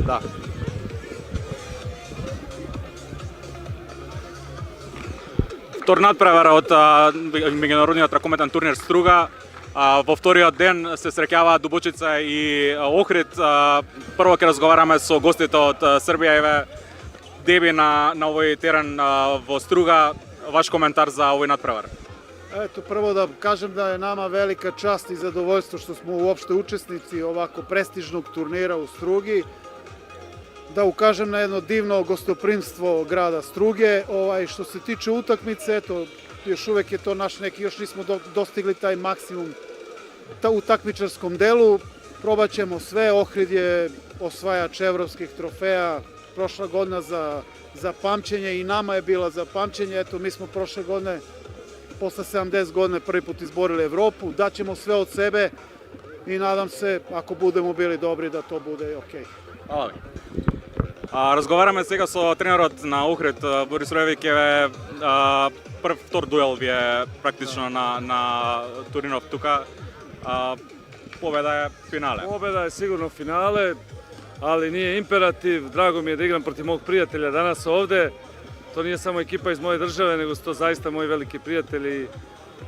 Да. Втор надпревара од меѓународниот ракометен турнир Струга. Во вториот ден се среќаваат Дубочица и Охрид. Прво ќе разговараме со гостите од Србија. Еве деби на овој терен во Струга. Ваш коментар за овој надпревар? Ето, прво да кажем да е нама велика част и задоволство што смо уопште учесници овако престижног турнира у Струги. Да укажем на едно дивно гостопримство града Струге. Што се тиче утакмице, ето, још увек е то наш неки, још нисмо достигли тај максимум у такмичарском делу. Пробаќемо све. Охрид е освајач европских трофеја прошла година за памćење и нама е била за памćење. Ето, ми смо прошле године после 70 години први пut изборили Европу. Даćemo sve od sebe i nadam se, ako budemo bili dobri, da to bude okej. Hvala ви. Разговараме сега со тренерот на Охрид, Борис Ројевик. Втор дуел ви е практично на турнирот тука. Победа е финале. Победа е сигурно финале, ali nije imperativ. Drago mi je da igram protiv mog prijatelja danas ovde. To nije samo ekipa iz moje države, nego su to zaista moji veliki prijatelji.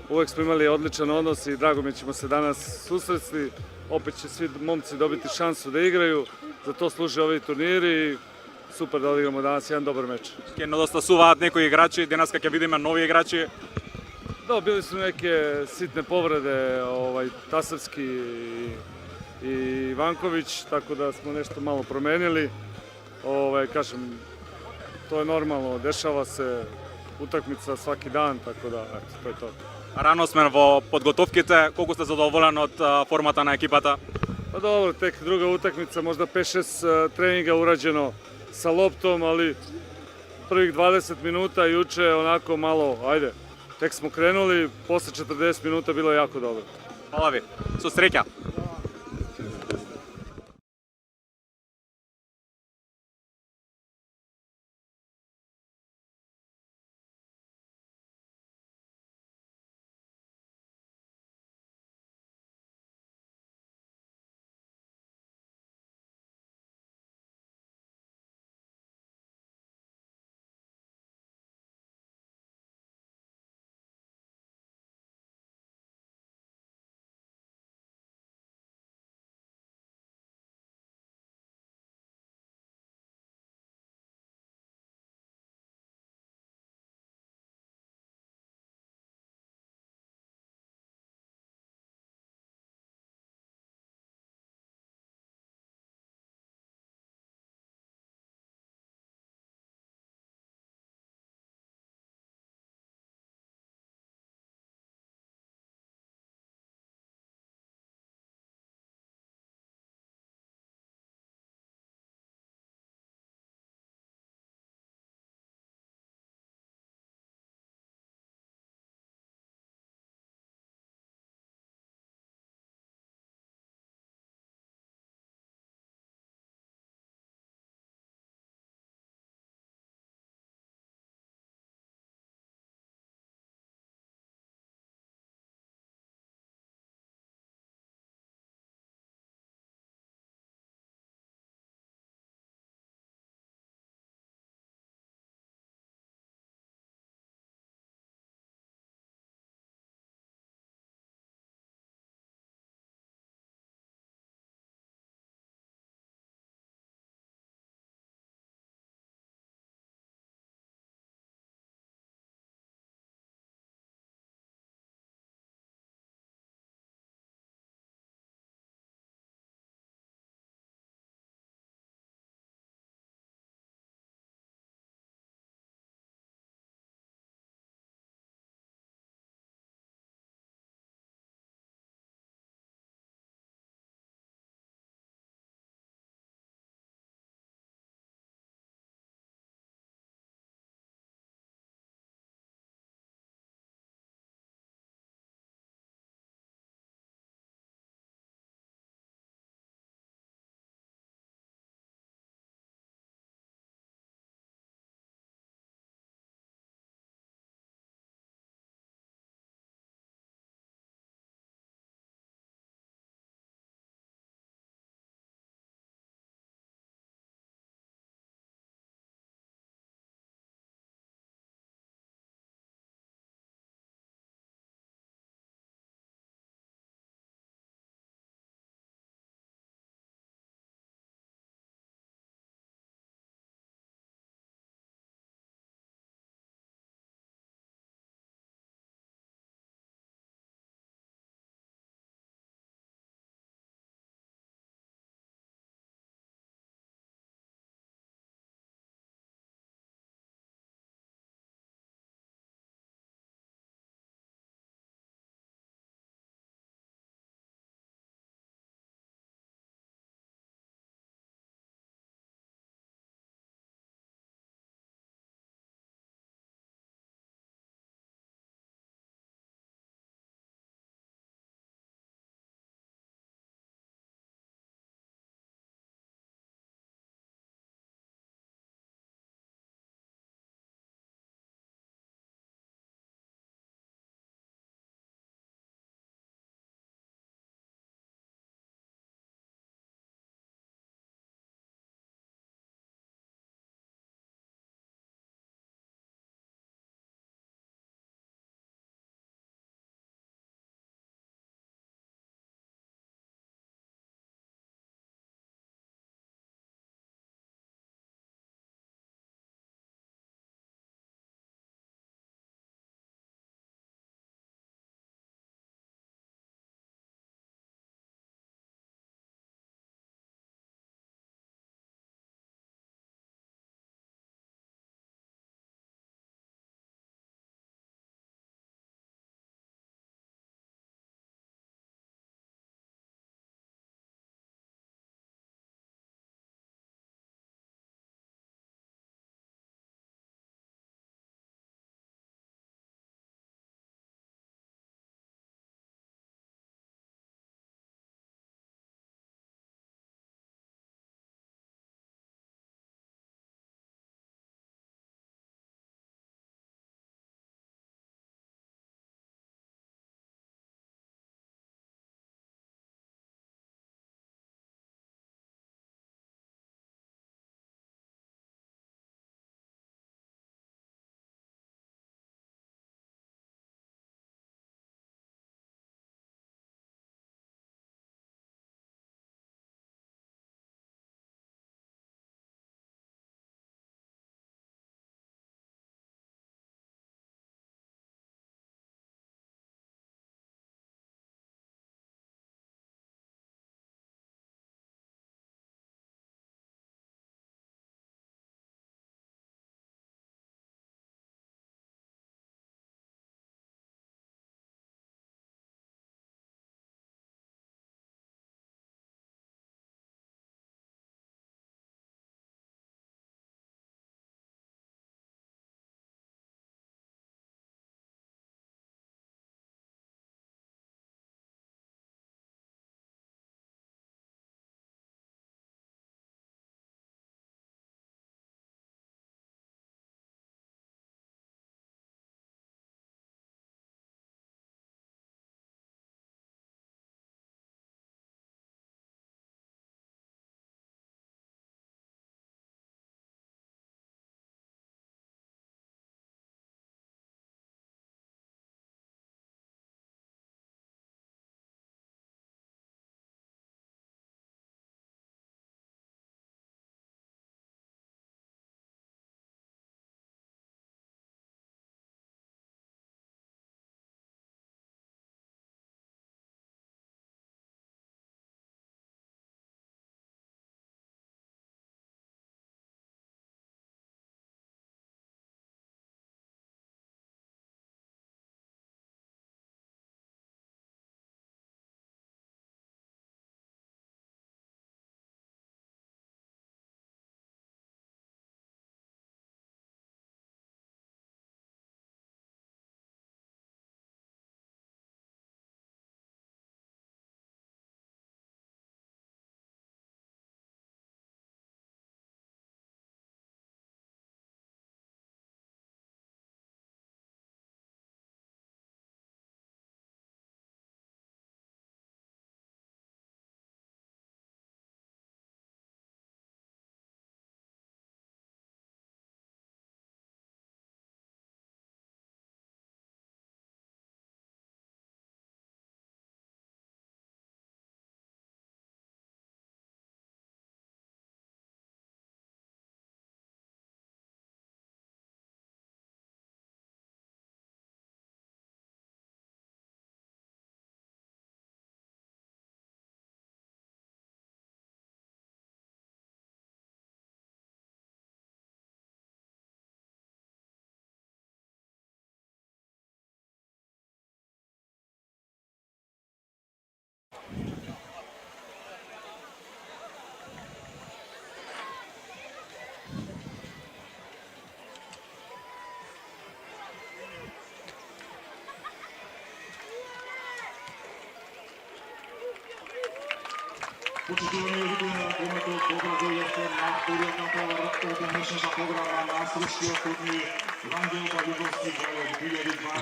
Uvek smo imali odličan odnos i drago mi ćemo se danas susresti. Opet će svi momci dobiti šansu da igraju. Za to služe ovi turniri. Super da odigramo danas jedan dobar meč. Ке недостасуваат некои играчи, денеска ќе видиме нови играчи. Da, bili su neke sitne povrede, Tasarski i Ivanković, tako da smo nešto malo promenili. Kažem, to je normalno, dešava se utakmica svaki dan, tako da, eto, to je to. Рано сме во подготовките. Колку сте задоволен од формата на екипата? Pa dobro, tek druga utakmica, možda 5-6 treninga urađeno sa loptom, ali prvih 20 minuta juče onako malo, ajde, tek smo krenuli, posle 40 minuta bilo je jako dobro. Hvala ви. Со среќа.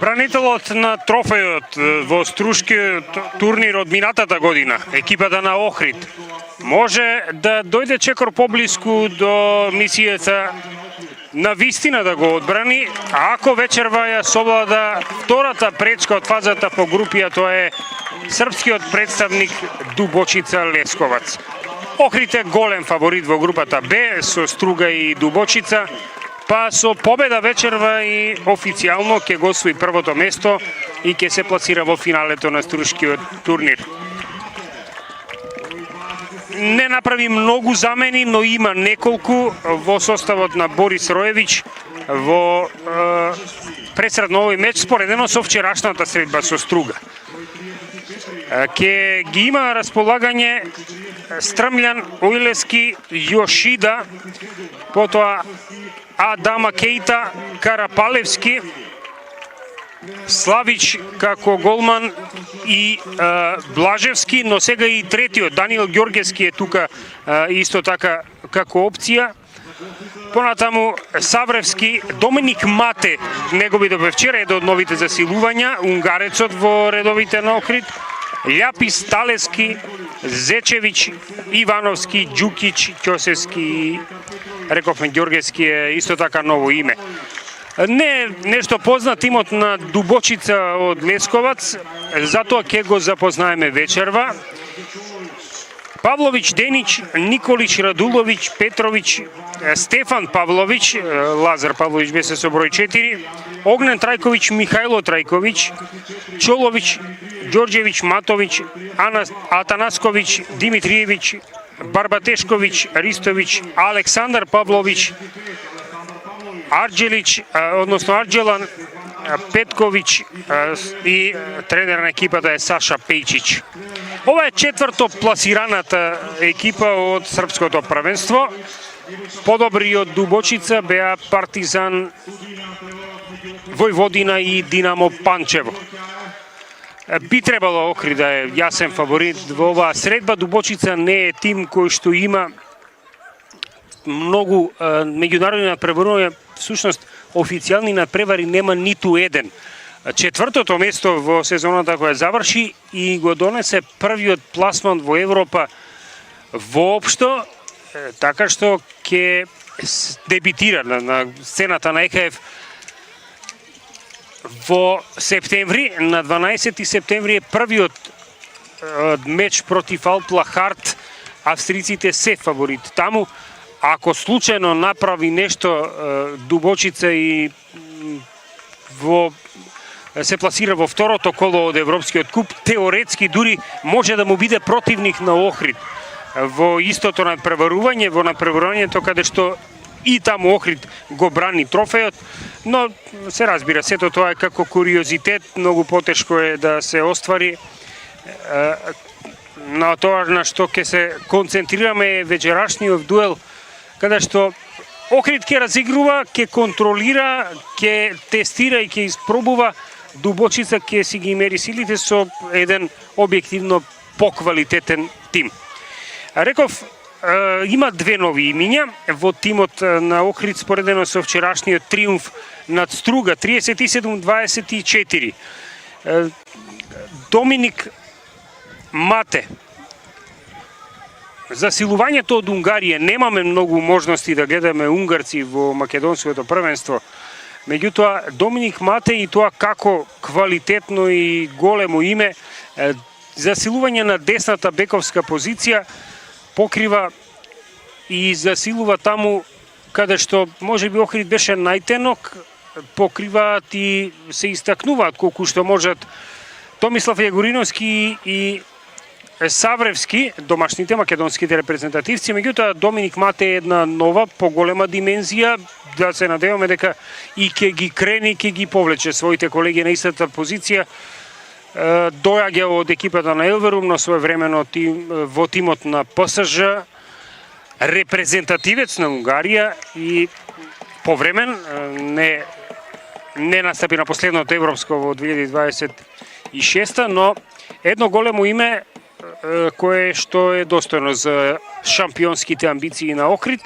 Бранителот на трофејот во Струшкиот турнир од минатата година, екипата на Охрид, може да дојде чекор поблиску до мисијата на вистина да го одбрани, ако вечерва ја совлада втората пречка од фазата по групија, тоа е српскиот представник Дубочица Лесковац. Охрид е голем фаворит во групата Б со Струга и Дубочица, па со победа вечерва и официјално ќе го освои првото место и ќе се пласира во финалето на Струшкиот турнир. Не направи многу замени, но има неколку во составот на Борис Роевич во пресред на овој меч, споредено со вчерашната средба со Струга. Ке ги има на располагање Стрмљан, Ојлески, Јошида, потоа Адама Кейта, Карапалевски, Славич како голман и Блажевски, но сега и третиот, Даниел Ѓоргевски е тука исто така како опција. Понатаму Савревски, Доминик Мате, неговите вчера е од новите засилувања, унгарецот во редовите на Охрид, Љапис, Талески, Зечевич, Ивановски, Ѓукич, Ќосевски, рековме Ѓоргевски е исто така ново име. Не нешто познат имот на Дубочица од Лесковац, затоа ќе го запознаеме вечерва. Павлович, Денич, Николич, Радулович, Петрович, Стефан Павлович, Лазар Павлович беше со број 4, Огнен Трајкович, Михајло Трајкович, Чолович, Ѓорđević, Матович, Атанаскович, Димитриевич, Барбатешкович, Ристович, Александар Павлович, Арđelić, односно Арđelan, Петкович и тренер на екипата е Саша Пејчич. Ова е четврто пласираната екипа од српското првенство. Подобри од Дубочица беа Партизан, Војводина и Динамо Панчево. Би требало Охрид да е јасен фаворит во оваа средба. Дубочица не е тим кој што има многу меѓународни надпреварувања, всушност официјални надпревари нема ниту еден. Четвртото место во сезоната која заврши и го донесе првиот пласман во Европа воопшто, така што ќе дебитира на сцената на ЕКФ во септември. На 12 септември е првиот меч против Алпла Харт. Австриците се фаворит таму. Ако случајно направи нешто Дубочица и се пласира во второто коло од Европскиот куп, теоретски дури може да му биде противник на Охрид во истото надпреварување, во надпреварувањето каде што и таму Охрид го брани трофејот, но се разбира, сето тоа е како куриозитет, многу потешко е да се оствари. На тоа на што ќе се концентрираме е вечерашниот дуел, каде што Охрид ќе разигрува, ќе контролира, ќе тестира и ќе испробува. Дубочица ќе си ги мери силите со еден објективно поквалитетен тим. Реков, има две нови имиња во тимот на Охрид споредено со вчерашниот триумф над Струга 37-24. Доминик Мате. Засилувањето од Унгарија, немаме многу можности да гледаме унгарци во македонското првенство. Меѓутоа, Доминик Мате и тоа како квалитетно и големо име, засилување на десната бековска позиција, покрива и засилува таму каде што можеби Охрид беше најтенок, покриваат и се истакнуваат колку што можат Томислав Јагориновски и Савревски, домашните македонските репрезентативци. Меѓутоа, Доминик Мате е една нова, поголема димензија, да се надеваме дека и ќе ги крени, ќе ги повлече своите колеги на истата позиција. Доаѓа од екипата на Елверум, но своевремено во тимот на ПСЖ, репрезентативец на Унгарија и повремен не настапи на последното европско во 2026, но едно големо име кое што е достојно за шампионските амбиции на Охрид.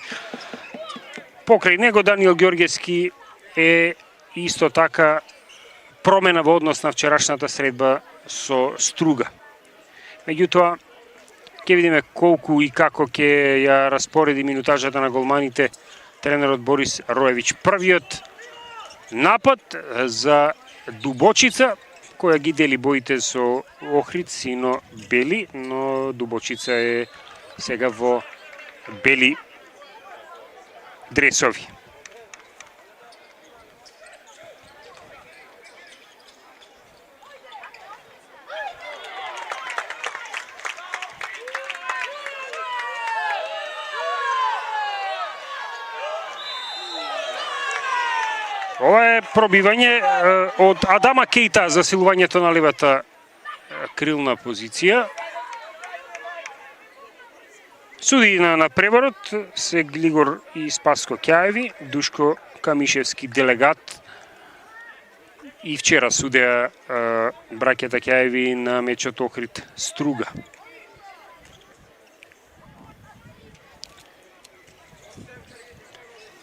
Покрај него Даниел Ѓорѓевски е исто така промена во однос на вчерашната средба со Струга. Меѓутоа, ќе видиме колку и како ќе ја распореди минутажата на голманите тренерот Борис Роевиќ. Првиот напад за Дубочица, која ги дели боите со Охрид сино-бели, но Дубочица е сега во бели дресови. Ова е пробивање од Адама Кейта за силувањето на левата крилна позиција. Суди на преворот се Глигор и Спаско Ќаеви, Душко Камишевски делегат. И вчера судеа браќата Ќаеви на мечот Охрид Струга.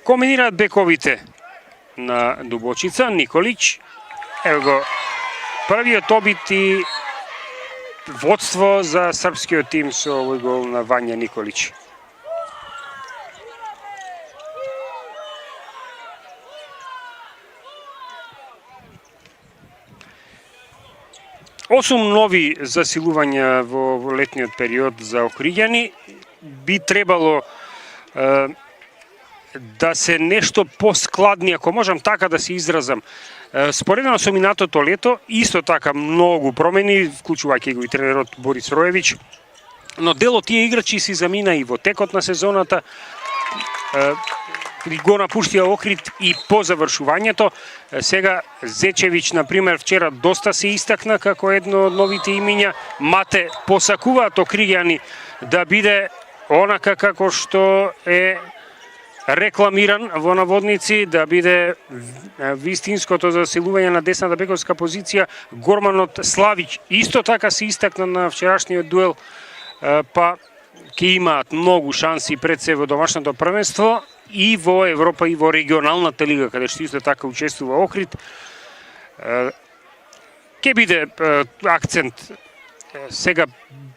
Комбинираат бековите на Дубочица, Николич. Ево го првиот обид и водство за српскиот тим со овој гол на Вања Николич. Осум нови засилувања во летниот период за охриѓани. Би требало да се нешто поскладни, ако можам така да се изразам. Споредено со минатото лето, исто така многу промени, вклучувајќи го и тренерот Борис Роевиќ, но дел од тие играчи си замина и во текот на сезоната, го напуштија Охрид и по завршувањето. Сега Зечевиќ, например, вчера доста се истакна како едно од новите имиња. Мате посакуваат охриѓани да биде онака како што е рекламиран во наводници, да биде вистинското засилување на десната бековска позиција. Горманот Славиќ исто така се истакна на вчерашниот дуел, па ќе имаат многу шанси пред се во домашното првенство и во Европа и во регионалната лига, каде што исто така учествува Охрид. Ќе биде акцент сега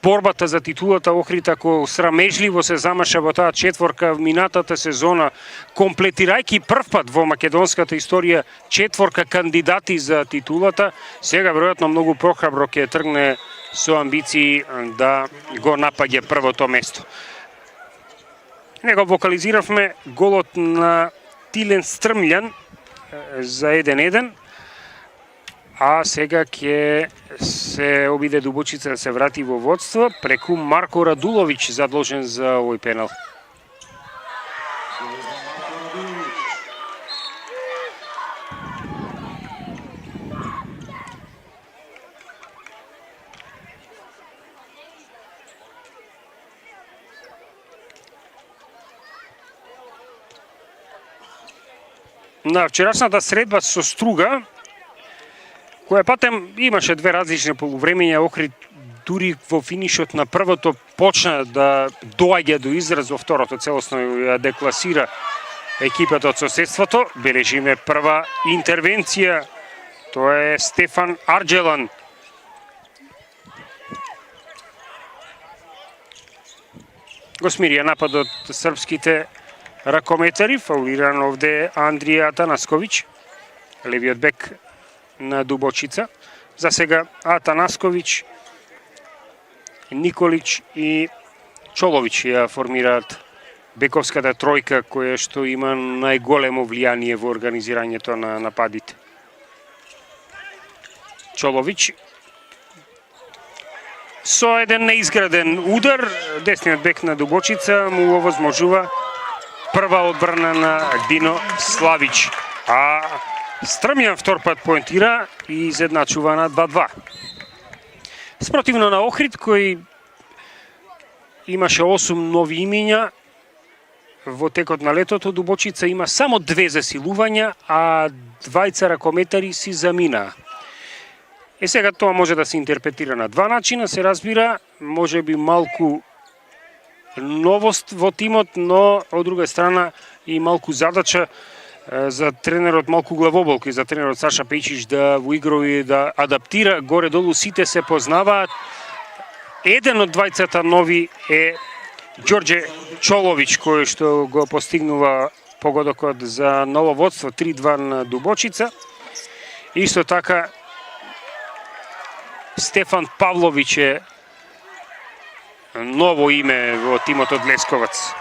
борбата за титулата. Охрид, ако срамежливо се замаша во таа четворка минатата сезона, комплетирајќи првпат во македонската историја четворка кандидати за титулата, сега веројатно многу прохрабро ќе тргне со амбиции да го напаѓа првото место. Него вокализиравме голот на Тилен Стрмљан за 1-1. А сега ќе се обиде Дубочица да се врати во водство преку Марко Радуловиќ, задолжен за овој пенал. На вчерашната средба со Струга, која патем имаше две различни полувремења, Охрид дури во финишот на првото почна да доаѓа до израз, во второто целосно ја декласира екипата од соседството. Бележиме прва интервенција, тоа е Стефан Арџелан. Го смирија нападот српските ракометари, фаулиран овде Андрија Атанасковиќ, левиот бек на Дубочица. За сега Атанасковиќ, Николич и Чоловиќ ја формираат бековската тројка која што има најголемо влијание во организирањето на нападите. Чоловиќ со еден неизграден удар, десниот бек на Дубочица му овозможува прва одбрана на Дино Славиќ. А Стрмјан вторпат поентира и изедначува на 2-2. Спротивно на Охрид, кој имаше 8 нови имиња во текот на летото, Дубочица има само 2 засилувања, а 2 ракометари си заминаа. Сега тоа може да се интерпретира на два начина, се разбира. може би малку новост во тимот, но од друга страна и малку задача за тренерот, малку главоболки за тренерот Саша Пејчич да во игрови да адаптира. Горе-долу сите се познаваат. Еден од двајцата нови е Ѓорѓе Чолович, кој што го постигнува погодокот за ново водство 3-2 на Дубочица. Исто така Стефан Павлович е ново име во тимот од Лесковац.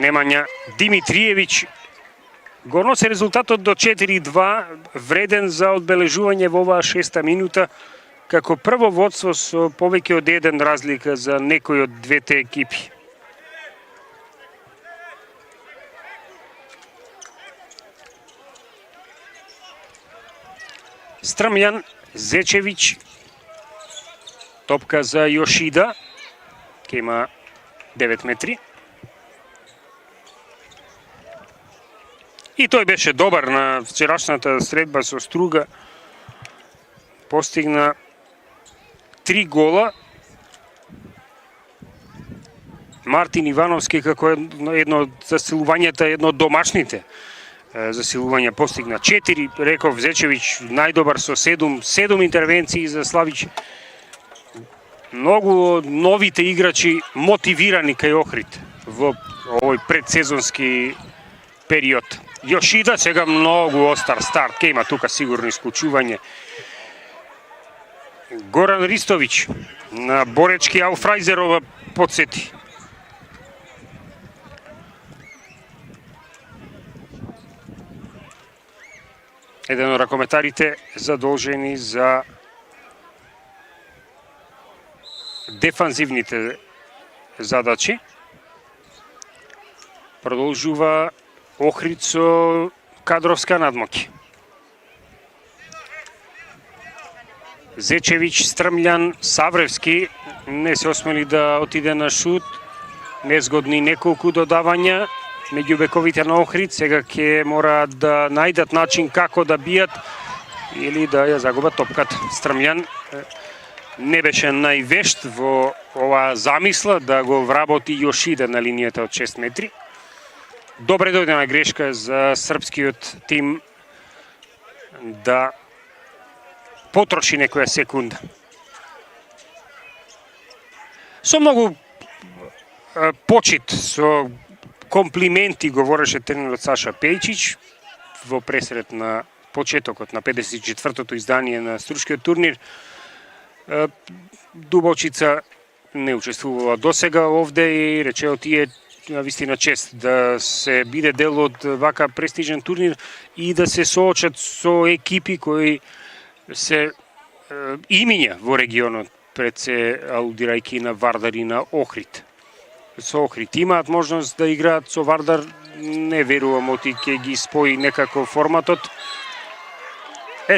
Немања Димитриевич го носи резултатот до 4-2, вреден за одбележување во оваа 6-та минута, како прво водство со повеќе од 1 разлика за некој од двете екипи. Стрмјан Зечевич, топка за Јошида, ке има 9 метри. И тој беше добар на вчерашната средба со Струга. Постигна 3 гола. Мартин Ивановски како едно од засилувањата, едно од домашните засилувања постигна 4. Реков Зечевич најдобар со 7 интервенции за Славич. Многу новите играчи мотивирани кај Охрид во овој предсезонски период. Јошида сега многу остар старт, ке има тука сигурно исклучување. Горан Ристович на Боречки Ауфрајзерова подсети. Еден од ракометарите задолжени за дефанзивните задачи. Продолжува Охрид со кадровска надмоќ. Зечевич, Стрмљан, Савревски не се осмели да отиде на шут. Незгодни неколку додавања меѓу бековите на Охрид. Сега ќе мораат да најдат начин како да бијат или да ја загубат топката. Стрмљан не беше највешт во оваа замисла да го вработи Јошида на линијата од 6 метри. Добре дојдена грешка за српскиот тим да потроши некоја секунда. Со многу почит, со комплименти говореше тренерот Саша Пејчич во пресред на почетокот на 54-тото издание на Струшкиот турнир. Дубочица не учествувала досега овде и рече тие навистина чест да се биде дел од вака престижен турнир и да се соочат со екипи кои се имиња во регионот, пред се алудирајќи на Вардар и на Охрид. Со Охрид имаат можност да играат, со Вардар не верувам оти ќе ги спои некако форматот.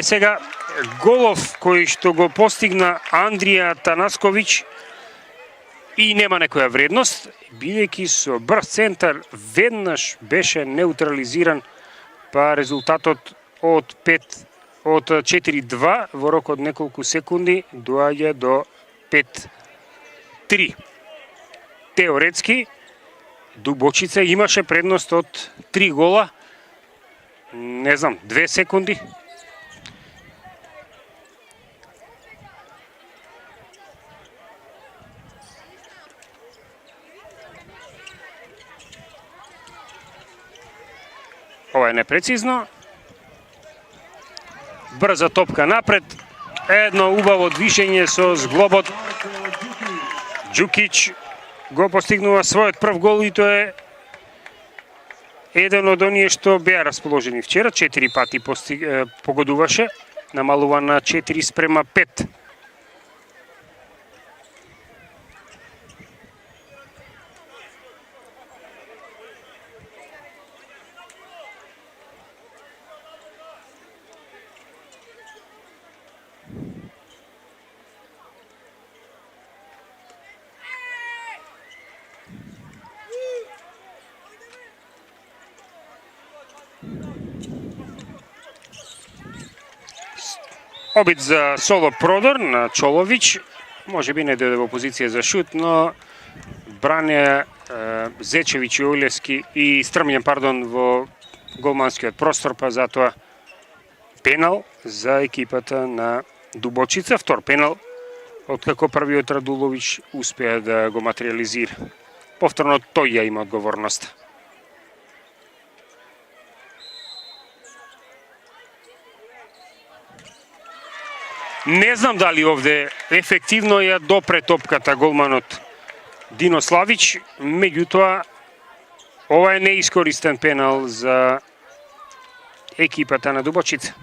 Сега голов кој што го постигна Андрија Танасковиќ и нема некоја вредност, бидејќи со брз центар веднаш беше неутрализиран, па резултатот од 4-2 во рок од неколку секунди доаѓа до 5-3. Теоретски, Дубочица имаше предност од 3 гола, не знам, 2 секунди. Ова е непрецизно. Брза топка напред. Едно убаво движење со зглобот. Ѓукиќ го постигнува својот прв гол и тоа е еден од оние што беа расположени вчера. 4 пати погодуваше. Намалува на 4:5. Обид за соло продор на Чолович. Може би не дојде во позиција за шут, но бране Зечевич и Олески и Стрмљан, во голманскиот простор, па затоа пенал за екипата на Дубочица. Втор пенал, откако првиот Радулович успеа да го материализира. Повторно тој ја има одговорност. Не знам дали овде ефективно ја допре топката голманот Дино Славич, меѓутоа ова е неискористен пенал за екипата на Дубочица.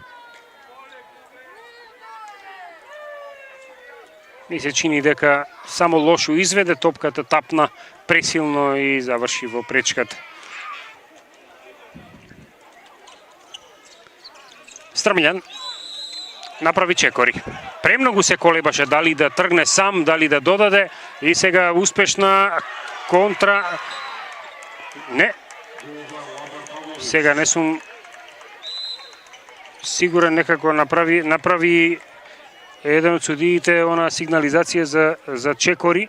Ми се чини дека само лошо изведе, топката тапна пресилно и заврши во пречката. Стрмљан направи чекори. Премногу се колебаше дали да тргне сам, дали да додаде, и сега успешна контра. Не. Сега не сум сигурен, некако направи еден од судиите она сигнализација за чекори.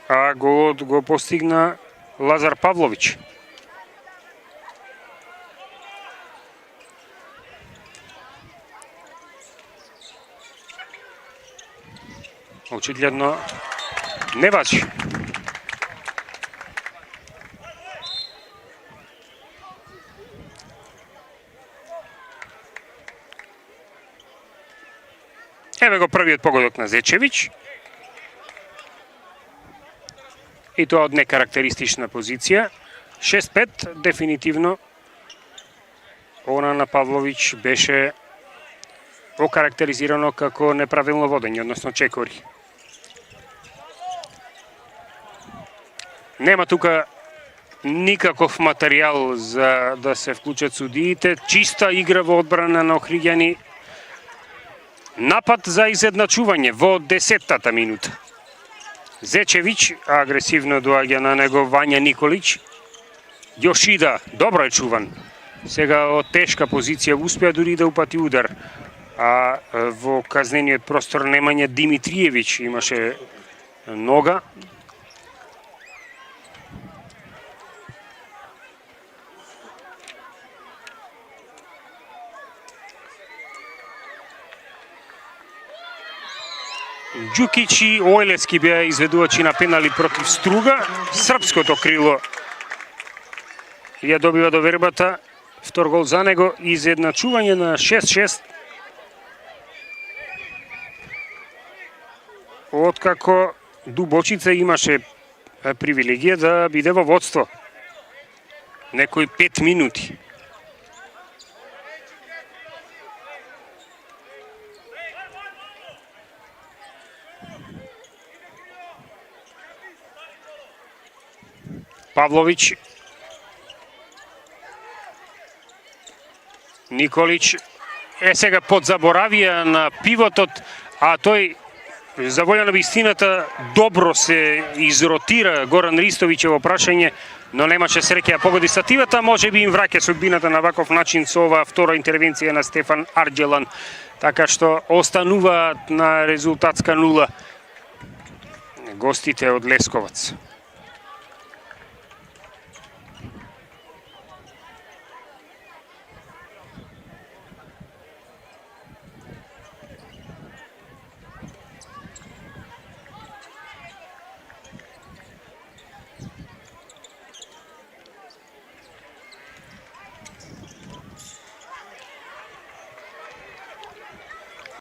А го постигна Лазар Павлович. Очигледно не важи. Еве го првиот погодок на Зечевич. И тоа од некарактеристична позиција. 6-5, дефинитивно. Она на Павлович беше окарактеризирано како неправилно водење, односно чекори. Нема тука никаков материјал за да се вклучат судиите. Чиста игра во одбрана на Охриѓани. Напад за изедначување во 10-тата минута. Зечевич агресивно доаѓа на него Вања Николич. Јошида, добро е чуван. Сега од тешка позиција успеа дури да упати удар. А во казнениот простор Немања Димитриевич имаше нога. Ѓукич и Ојлески беа изведувачи на пенали против Струга. Српското крило ја добива довербата. Втор гол за него, изедначување на 6-6. Откако Дубочица имаше привилегија да биде во водство. Некои 5 минути. Павлович, Николич, сега подзаборавија на пивотот, а тој, за волја на вистината, добро се изротира Горан Ристовиќево прашање, но немаше среќа погоди стативата, може би им враќа судбината на ваков начин со оваа втора интервенција на Стефан Арџелан, така што остануваат на резултатска нула гостите од Лесковац.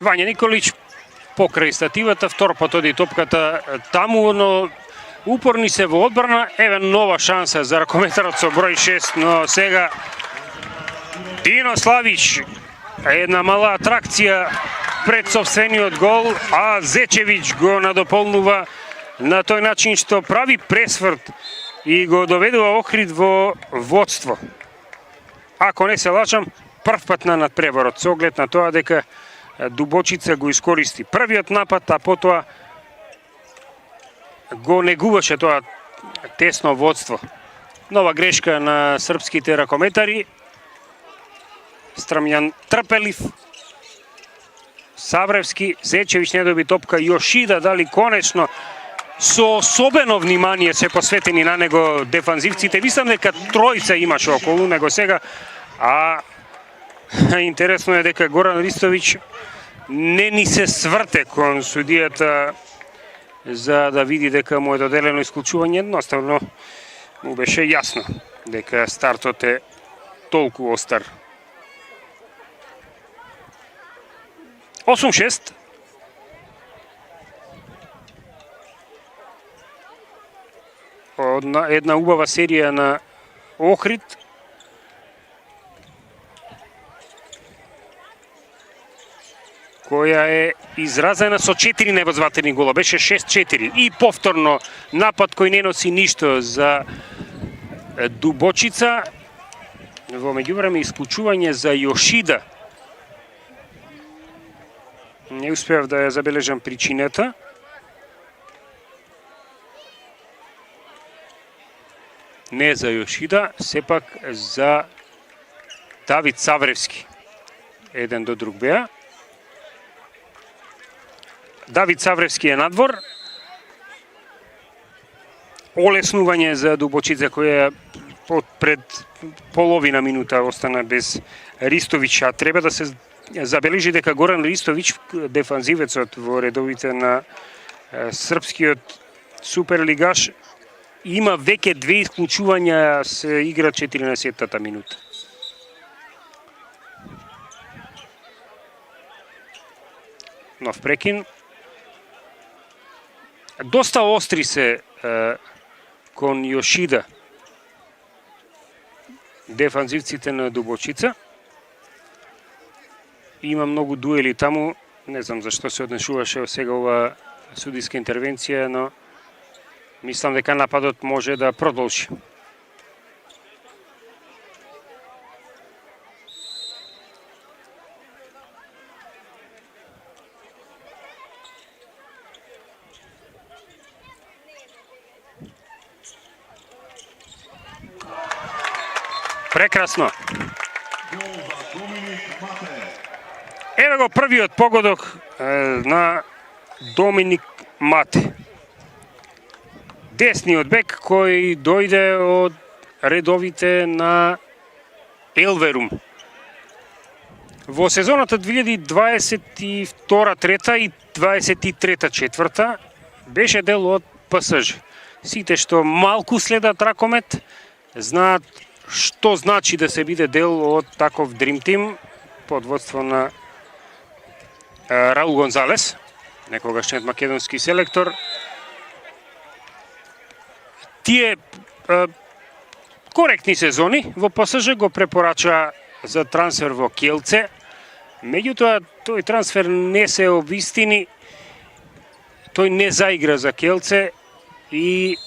Вања Николич покрај стативата, втор пат оди топката таму, но упорни се во одбрана. Еве нова шанса за ракометарот со број 6, но сега Дино Славич, една мала атракција пред собствениот гол, а Зечевич го надополнува на тој начин што прави пресврт и го доведува Охрид во водство. Ако не се лажам, прв пат на надпреварот, со оглед на тоа дека Дубочица го искористи првиот напад, а потоа го негуваше тоа тесно водство. Нова грешка на српските ракометари. Страмјан трпелив. Савревски, Зечевиќ не доби топка, Јошида дали конечно со особено внимание се посветени на него дефанзивците. Мислам дека тројца имаше околу него сега, а интересно е дека Горан Ристовиќ не ни се сврте кон судијата за да види дека му е доделено исклучување. Едноставно му беше јасно дека стартот е толку остар. 8-6. Една убава серија на Охрид. Која е изразена со 4 невозватени гола. Беше 6-4. И повторно напад кој не носи ништо за Дубочица. Во меѓувреме исклучување за Јошида. Не успеав да ја забележам причината. Не за Јошида, сепак за Давид Савревски. Еден до друг беа. Давид Савревски е надвор. Олеснување за Дубочица која пред половина минута остана без Ристовиќ, а треба да се забележи дека Горан Ристовиќ, дефанзивецот во редовите на српскиот суперлигаш, има веќе 2 исклучувања, се игра 14-та минута. Нов прекин. Доста остри се кон Јошида дефанзивците на Дубочица. Има многу дуели таму, не знам зашто се однесуваше сега ова судиска интервенција, но мислам дека нападот може да продолжи. Прекрасно. Еве го првиот погодок на Доминик Мате. Десниот бек кој дојде од редовите на Елверум. Во сезоната 2022-3 и 23-4 беше дел од ПСЖ. Сите што малку следат ракомет знаат што значи да се биде дел од таков Dream Team под водство на Раул Гонзалес, некогашниот македонски селектор. Тие коректни сезони во ПСЖ го препорача за трансфер во Kielce. Меѓутоа, тој трансфер не се обвистини. Тој не заигра за Kielce и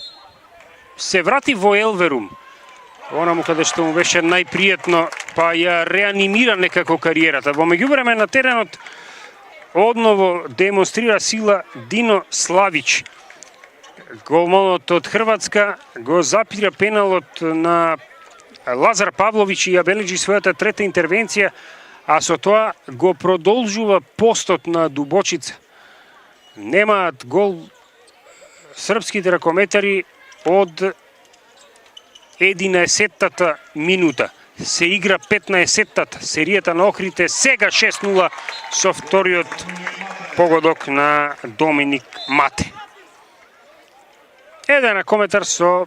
се врати во Елверум. Онаму каде што му беше најпријатно, па ја реанимира некако кариерата. Во меѓувреме на теренот одново демонстрира сила Дино Славич. Голманот од Хрватска го запира пеналот на Лазар Павловиќ и ја бележи својата трета интервенција, а со тоа го продолжува постот на Дубочица. Немаат гол српските ракометари од 11-тата минута. Се игра 15-тата. Серијата на Охрид сега 6-0 со вториот погодок на Доминик Мате. Еден ракометар со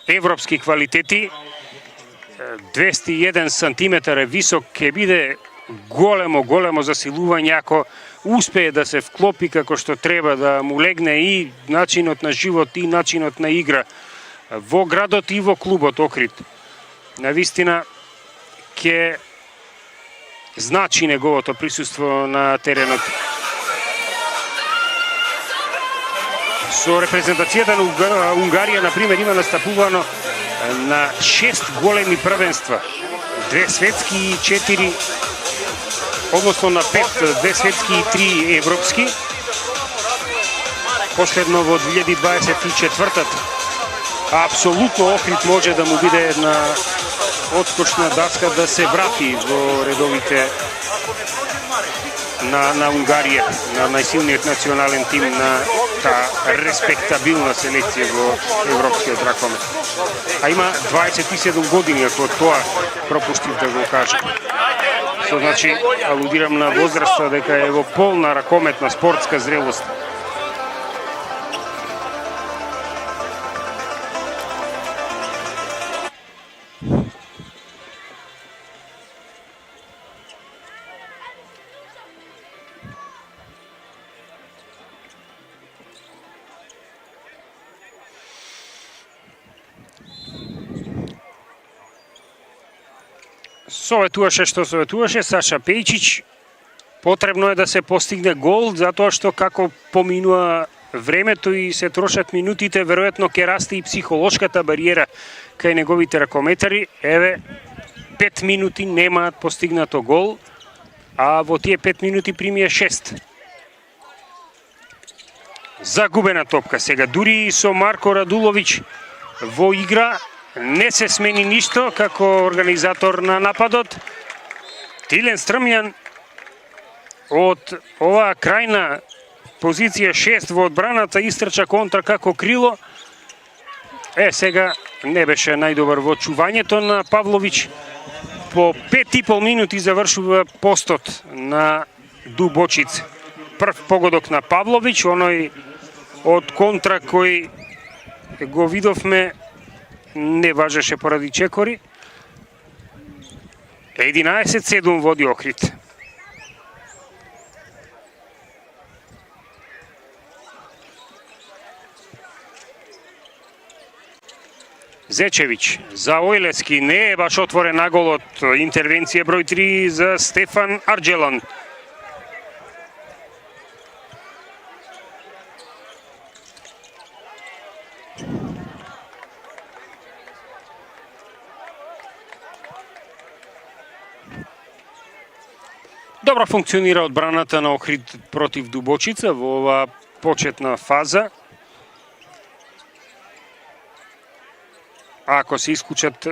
европски квалитети, 201 сантиметар е висок, ќе биде големо засилување ако успее да се вклопи како што треба, да му легне и начинот на живот и начинот на игра во градот и во клубот Охрид. Навистина ќе значи неговото присуство на теренот. Со репрезентацијата на Унгарија, например, има настапувано на 6 големи првенства. 2 светски и 4, односно на 5, 2 светски и 3 европски. Последно во 2024-та. Апсолутно Охрид може да му биде една отскочна даска да се врати во редовите на Унгарија, на најсилниот национален тим на таа респектабилна селекција во европскиот ракомет. А има 27 години, ако тоа пропуштив да го кажам. Со значи, алудирам на возраста дека е во полна ракометна спортска зрелост. Советуваше што советуваше Саша Пејчич. Потребно е да се постигне гол, затоа што како поминува времето и се трошат минутите, веројатно ќе расте и психолошката бариера кај неговите ракометари. Еве, 5 минути немаат постигнато гол, а во тие 5 минути примија 6. Загубена топка сега, дури и со Марко Радуловиќ во игра, не се смени ништо како организатор на нападот. Тилен Стрмјан од оваа крајна позиција 6 во одбраната истрча контра како крило. Сега не беше најдобар во чувањето на Павловиќ. По 5,5 минути завршува постот на Дубочица. Прв погодок на Павловиќ, оној од контра кој го видовме не важеше поради чекори. 11-7 води Охрид. Зечевиќ за Ојлески, не е баш отворен на голот. Интервенција број 3 за Стефан Арџелон. Добро функционира одбраната на Охрид против Дубочица во оваа почетна фаза. Ако се исклучат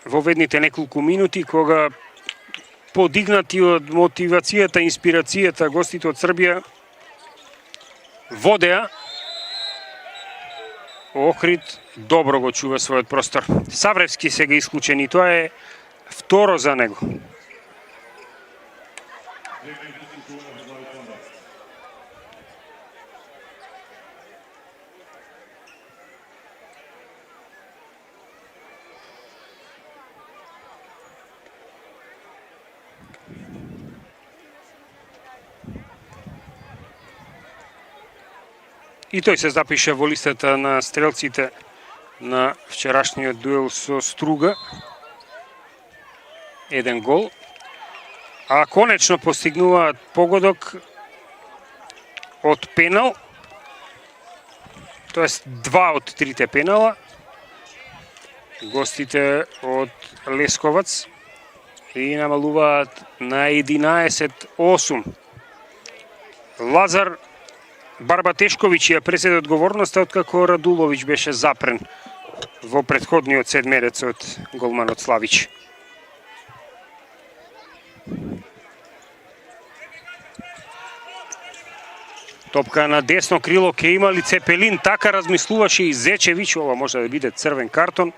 во ведните неколку минути, кога подигнати од мотивацијата, инспирацијата, гостите од Србија водеа, Охрид добро го чува својот простор. Савревски сега исклучен и тоа е второ за него. И тој се запиша во листата на стрелците на вчерашниот дуел со Струга. 1 гол. А конечно постигнуваат погодок од пенал. Тоест 2 од 3 пенала. Гостите од Лесковац. И намалуваат на 11-8. Лазар Барбатешковиќ ја преседе одговорноста откако Радуловиќ беше запрен во претходниот седмерец од голманот Славиќ. Топка на десно крило ке има ли Цепелин, така размислуваше и Зечевиќ, ова може да биде црвен картон.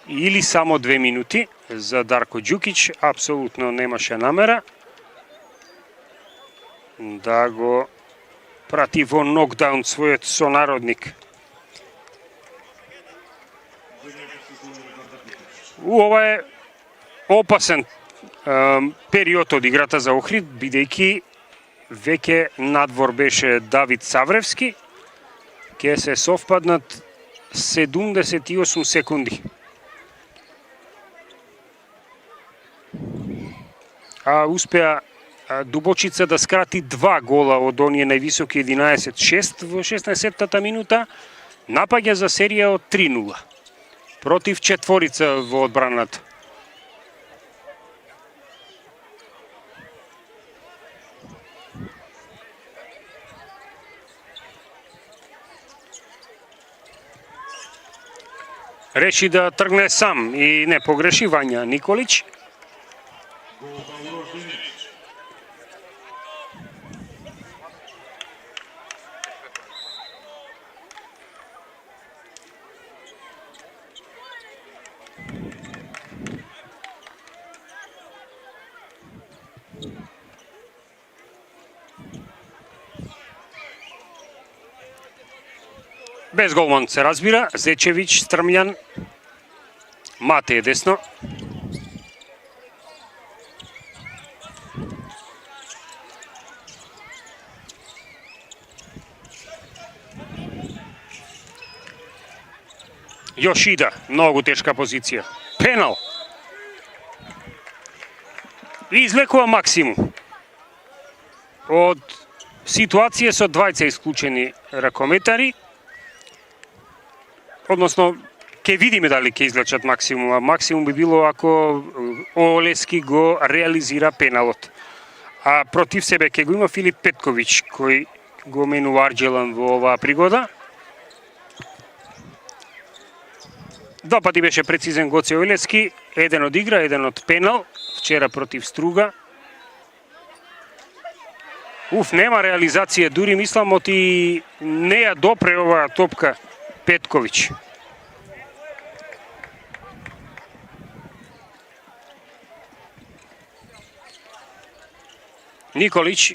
Или само 2 минути за Дарко Ѓукиќ, апсолутно немаше намера да го прати во нокдаун својот сонародник. Ова е опасен период од играта за Охрид, бидејќи веќе надвор беше Давид Савревски, ќе се совпаднат 78 секунди. А успеа Дубочица да скрати 2 гола од оние највисоки 11-6 во 16-тата минута, напаѓа за серија од 3-0 против четворица во одбраната. реши да тргне сам и не погреши Вања Николич. Без голман се разбира, Зечевич, Стрмљан, Мате е десно. Јошида, многу тешка позиција. Пенал. И извлекува максимум. Од ситуација со двајца исклучени ракометари, односно, ќе видиме дали ќе извлечат максимум, а максимум би било ако Олески го реализира пеналот. А против себе ќе го има Филип Петковиќ, кој го менува Арџелан во оваа пригода. Два пати беше прецизен Гоце Олески, еден од игра, еден од пенал, вчера против Струга. Нема реализација, дури мислам оти не ја допре оваа топка Петковиќ. Николич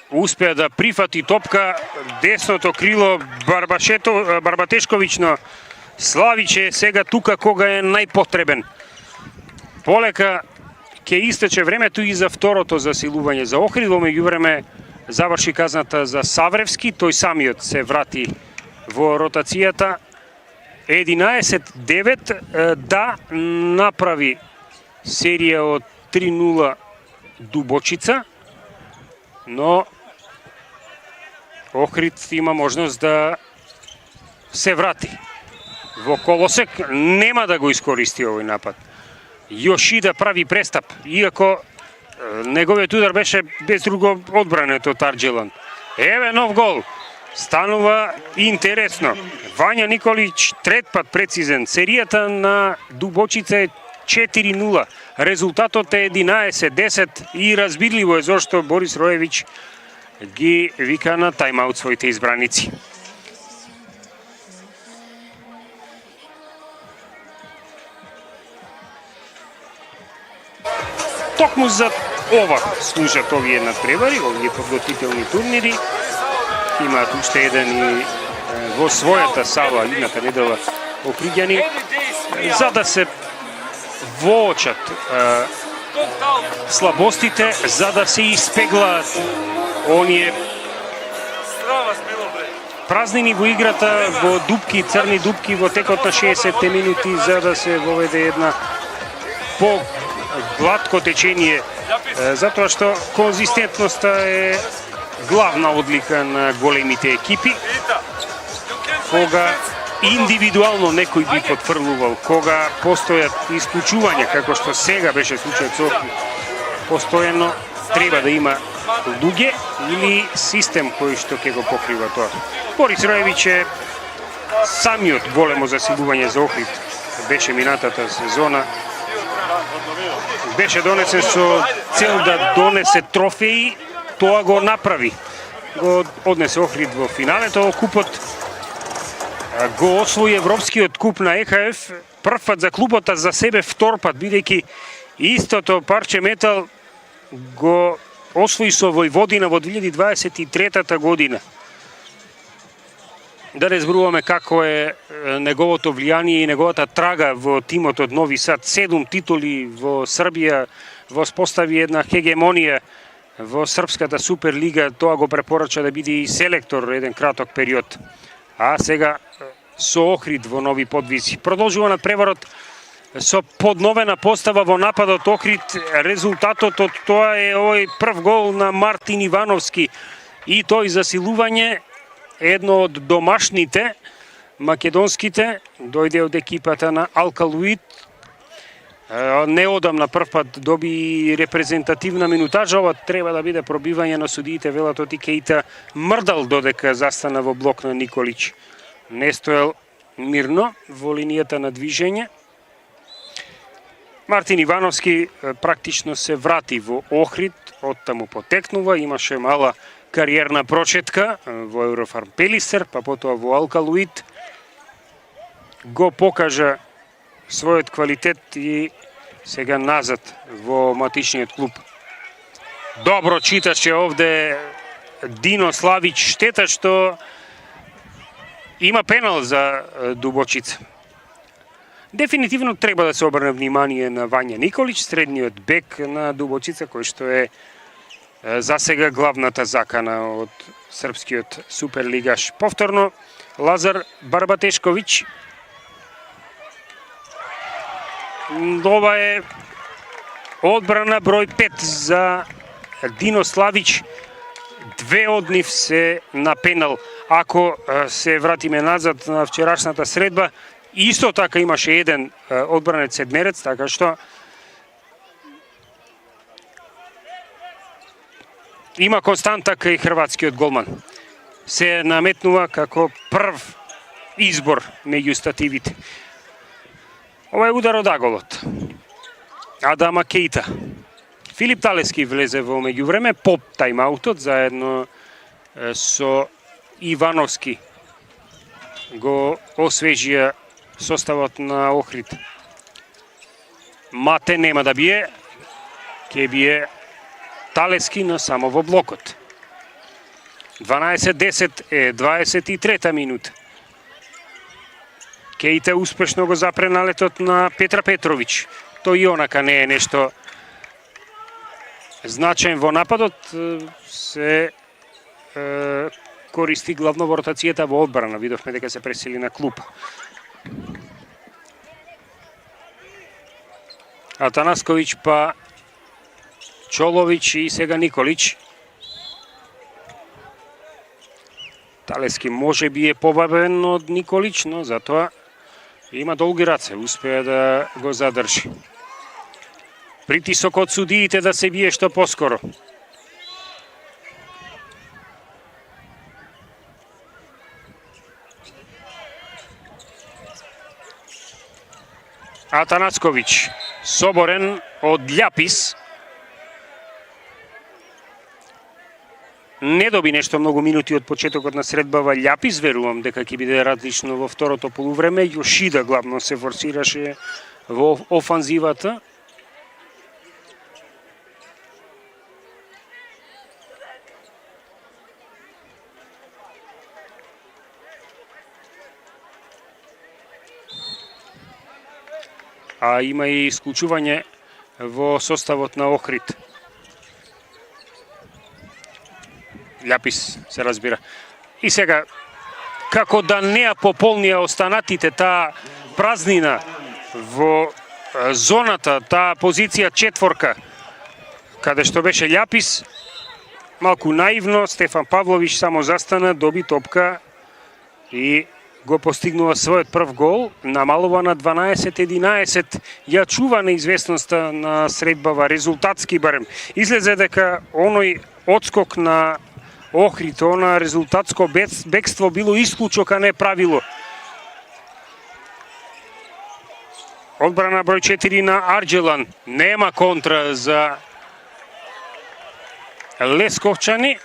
успеа да прифати топка, десното крило Барбатешковиќ, но Славиче сега тука кога е најпотребен. Полека ќе истече времето и за второто засилување за Охрид, во меѓувреме заврши казната за Савревски, тој самиот се врати во ротацијата. 11-9 да направи серија од 3-0 Дубочица, но Охрид има можност да се врати во колосек, нема да го искористи овој напад. Јошида прави престап, иако неговиот удар беше без друго одбранет од Арџелан. Еве нов гол. Станува интересно. Вања Николич трет пат прецизен. Серијата на Дубочица е 4-0. Резултатот е 11-10 и разбирливо е зошто Борис Роевиќ ги вика на тајмаут своите избраници. Токму за ова служат овие надпревари, овие подготвителни турнири. Имаат уште еден и во својата сала идната недела оприѓани, за да се воочат слабостите, за да се испеглаат оние празнини во играта, во дупки, црни дупки во текот на 60 минути, за да се воведе една по-гладко течение, затоа што конзистентноста е главна одлика на големите екипи. Кога индивидуално некој би потфрлувал, кога постојат исклучувања, како што сега беше случајот со Охрид, постојано треба да има луѓе или систем кој што ќе го покрива тоа. Борис Роевиќ е самиот големо засилување за Охрид беше минатата сезона. Беше донесен со цел да донесе трофеи, тоа го направи. Го однесе Охрид во финалето, купот го освои Европскиот куп на ЕХФ, прв пат за клубот, а за себе втор пат, бидејќи истото парче метал го освои со Војводина во 2023 година. Да не зборуваме како е неговото влијание и неговата трага во тимот од Нови Сад. 7 титули во Србија, воспостави една хегемонија во Српската Суперлига, тоа го препорача да биде и селектор еден краток период. А сега со Охрид во нови подвизи. Продолжува надпреварот со подновена постава во нападот Охрид. Резултатот од тоа е овој прв гол на Мартин Ивановски и тој засилување, едно од домашните македонските, дојде од екипата на Алкалуит. Неодамна прв пат доби репрезентативна минутажа, ова треба да биде пробивање на судиите, велат од Икејта Мрдал, додека застана во блок на Николич. Не стоел мирно во линијата на движење. Мартин Ивановски практично се врати во Охрид, оттаму потекнува, имаше мала кариерна прочетка во Еврофарм Пелистер, па потоа во Алкалуид. Го покажа својот квалитет и сега назад во матичниот клуб. Добро читаше овде Дино Славич, штета што има пенал за Дубочица. Дефинитивно треба да се обрне внимание на Вања Николич, средниот бек на Дубочица, кој што е засега главната закана од српскиот суперлигаш. Повторно Лазар Барбатешковиќ. Ова е одбрана број 5 за Дино Славич. Две од нив се на пенал. Ако се вратиме назад на вчерашната средба, исто така имаше еден одбранец седмерец, така што има константа кај хрватскиот голман. Се наметнува како прв избор меѓу стативите. Ова е удар од аголот. Адама Кейта. Филип Талески влезе во меѓувреме по тајмаутот заедно со Ивановски. Го освежија составот на Охрид. Мате нема да бие, ќе бие Талески, но само во блокот. 12-10 е 23-та минута. Кейта успешно го запре налетот на Петра Петровиќ. Тој и онака не е нешто значаен во нападот, се користи главно во ротацијата во одбрана. Видовме дека се пресели на клуп. Атанасковиќ па Чоловиќ и сега Николич. Талески може би е побавен од Николич, но затоа има долги раце, успеа да го задржи. Притисок од судиите да се бие што поскоро. Атанасковиќ соборен од Љапис. Не доби нешто многу минути од почетокот на средбава Љапис, верувам дека ќе биде различно во второто полувреме. Јошида главно се форсираше во офанзивата. А има и исклучување во составот на Охрид. Љапис се разбира. И сега, како да не ја пополнија останатите таа празнина во зоната, таа позиција четворка, каде што беше Љапис, малку наивно, Стефан Павловиќ само застана, доби топка и го постигнува својот прв гол, намалува на 12-11, ја чува неизвестноста на средбава, резултатски барем. Излезе дека оној одскок на Охрид, она резултатско бегство било исклучок, а не правило. Одбрана број 4 на Арџелан, нема контра за Лесковчани,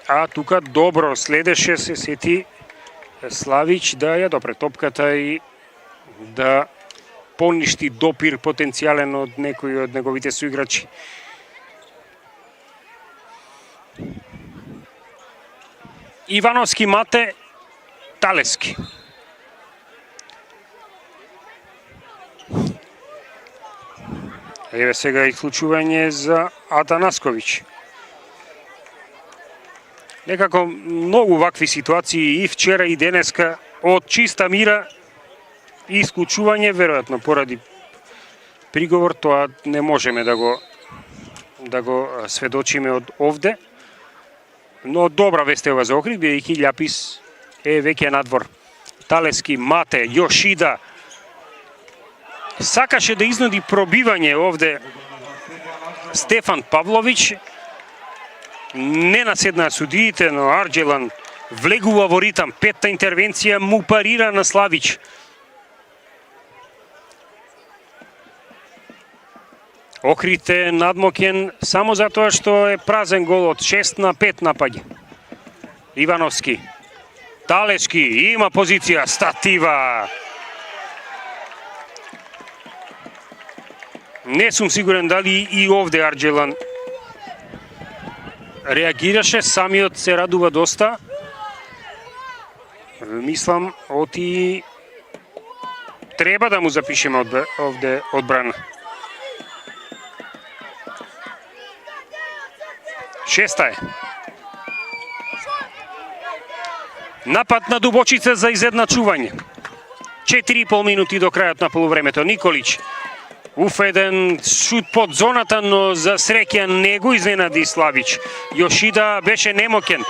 а тука добро следеше, се сети Славич да ја допре топката и да поништи допир потенцијален од некој од неговите соиграчи. Ивановски, Мате, Талески. Еве сега исклучување за Атанасковиќ. Некако многу вакви ситуации и вчера и денеска од чиста мира и исклучување, веројатно поради приговор, тоа не можеме да го сведочиме од овде. Но добра вест е ова за Охрид, бидејќи Љапис е веќе надвор. Талески, Мате, Јошида сакаше да изнуди пробивање овде Стефан Павловиќ. Не наседнаа судиите, но Арџелан влегува во ритам. Петта интервенција му парира на Славич. Охрид е надмокен само затоа што е празен гол од 6-5 напаѓа. Ивановски. Талешки има позиција, статива. Не сум сигурен дали и овде Арџелан реагираше, самиот се радува доста. Мислам, оти треба да му запишеме овде одбрана. Шеста е. Напад на Дубочица за изедначување. 4,5 минути до крајот на полувремето. Николич. Еден шут под зоната, но за среќа не го изненади Славич. Јошида беше немокен.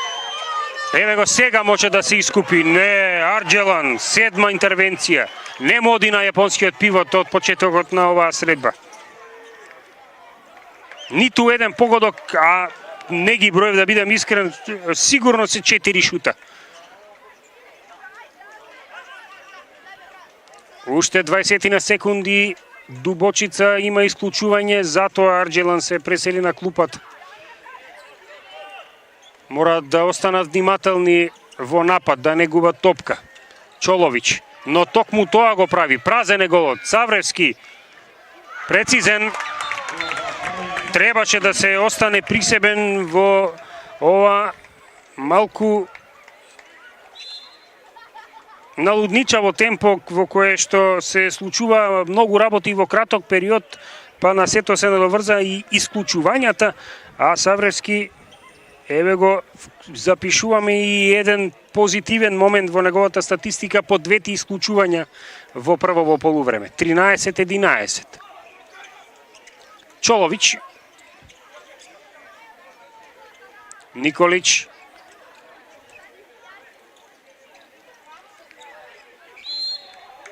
Еве го сега може да се искупи. Не, Арџелан, 7-ма интервенција. Не моди на јапонскиот пивот од почетокот на оваа средба. Ниту еден погодок, а не ги броев, да бидам искрен, сигурно се 4 шута. Уште 20 на секунди, Дубочица има исклучување, затоа Арџелан се пресели на клупат. Мора да останат внимателни во напад, да не губат топка. Чолович, но токму тоа го прави. Празен е голот. Савревски, прецизен. Требаше да се остане присебен во ова малку налудничаво темпо во кое што се случува многу работи во краток период, па на сето се надоврза и исклучувањата, а Савревски, еве го, запишуваме и еден позитивен момент во неговата статистика по двете исклучувања во првово полувреме. 13-11. Чолович. Николич.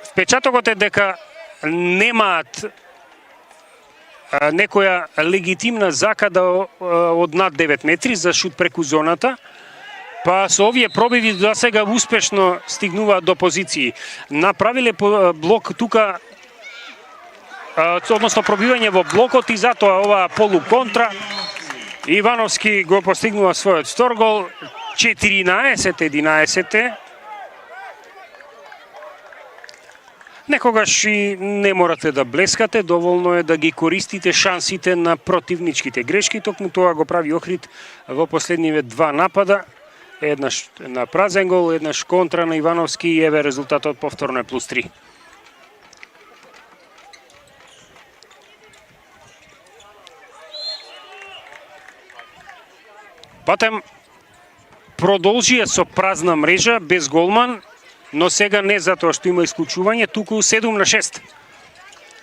Впечатокот е дека немаат некоја легитимна закада од над 9 метри за шут преку зоната, па со овие пробиви до сега успешно стигнуваат до позиции. Направиле блок тука, односно пробивање во блокот, и затоа оваа полуконтра. Ивановски го постигнува својот втор гол. 14-11. Некогаш и не морате да блескате, доволно е да ги користите шансите на противничките грешки. Токму тоа го прави Охрид во последниве два напада. Еднаш на празен гол, еднаш контра на Ивановски и еве резултатот повторно е +3. Батем продолжија со празна мрежа, без голман, но сега не затоа што има исклучување, туку 7-6.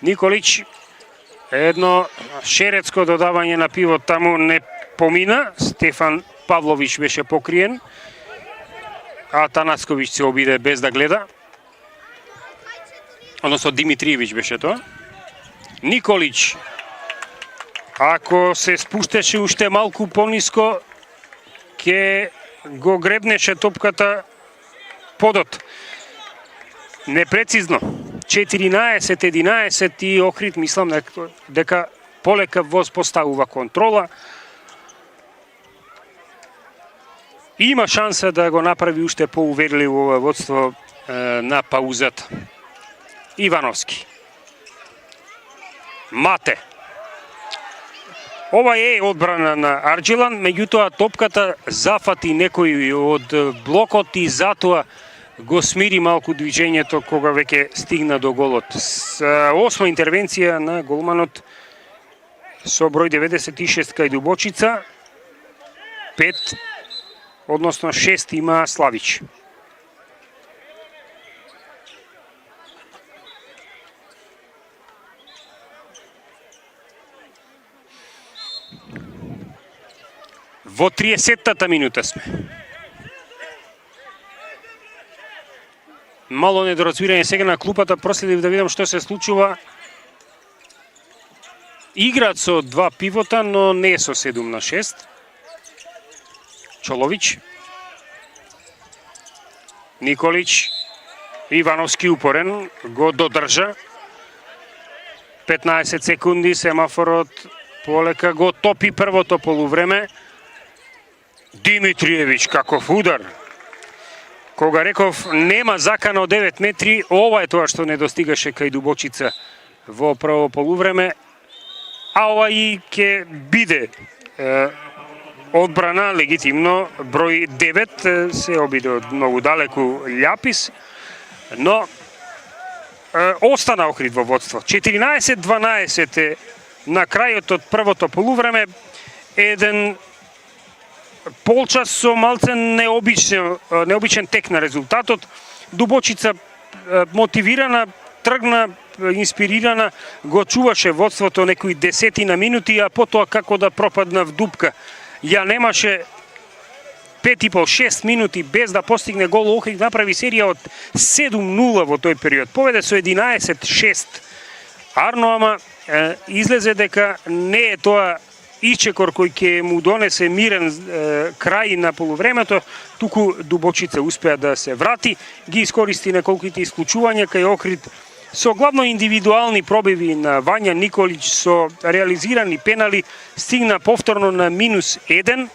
Николич, едно шерецко додавање на пивот таму не помина, Стефан Павлович беше покриен, а Танасковиќ се обиде без да гледа. Односно Димитриевич беше тоа. Николич, ако се спуштеше уште малку пониско, ке го гребнеше топката подот. Непрецизно. 14-11 и Охрид, мислам дека полека воспоставува контрола. Има шанса да го направи уште поуверливо водство на паузата. Ивановски. Мате. Ова е одбрана на Арџелан, меѓутоа топката зафати некој од блокот и затоа го смири малку движењето кога веќе стигна до голот. Осма интервенција на голманот со број 96 кај Дубочица. 5, односно 6 има Славич. Во 30-та минута сме. Мало недоразбирање сега на клупата, проследив да видам што се случува. Играат со два пивота, но не со 7-6. Чолович. Николич. Ивановски упорен, го додржа. 15 секунди, семафорот полека го топи првото полувреме. Димитриевич, каков удар! Кога реков нема закана од 9 метри, ова е тоа што не достигаше кај Дубочица во прво полувреме, а ова и ќе биде одбрана легитимно. Број 9 се обиде од многу далеку Љапис, но остана Охрид во водство. 14-12 е на крајот од првото полувреме, еден полчас со малце необичен тек на резултатот. Дубочица мотивирана, тргна, инспирирана, го чуваше водството некои 10 минути, а потоа како да пропадна в дупка. Ја немаше 5,5-6 минути без да постигне гол. Охрид направи серија од 7-0 во тој период. Поведе со 11-6. Арно, ама излезе дека не е тоа ичекор кој ќе му донесе мирен крај на полувремето, туку Дубочица успеа да се врати, ги искористи неколките исклучувања кај Охрид со главно индивидуални пробиви на Вања Николич, со реализирани пенали, стигна повторно на -1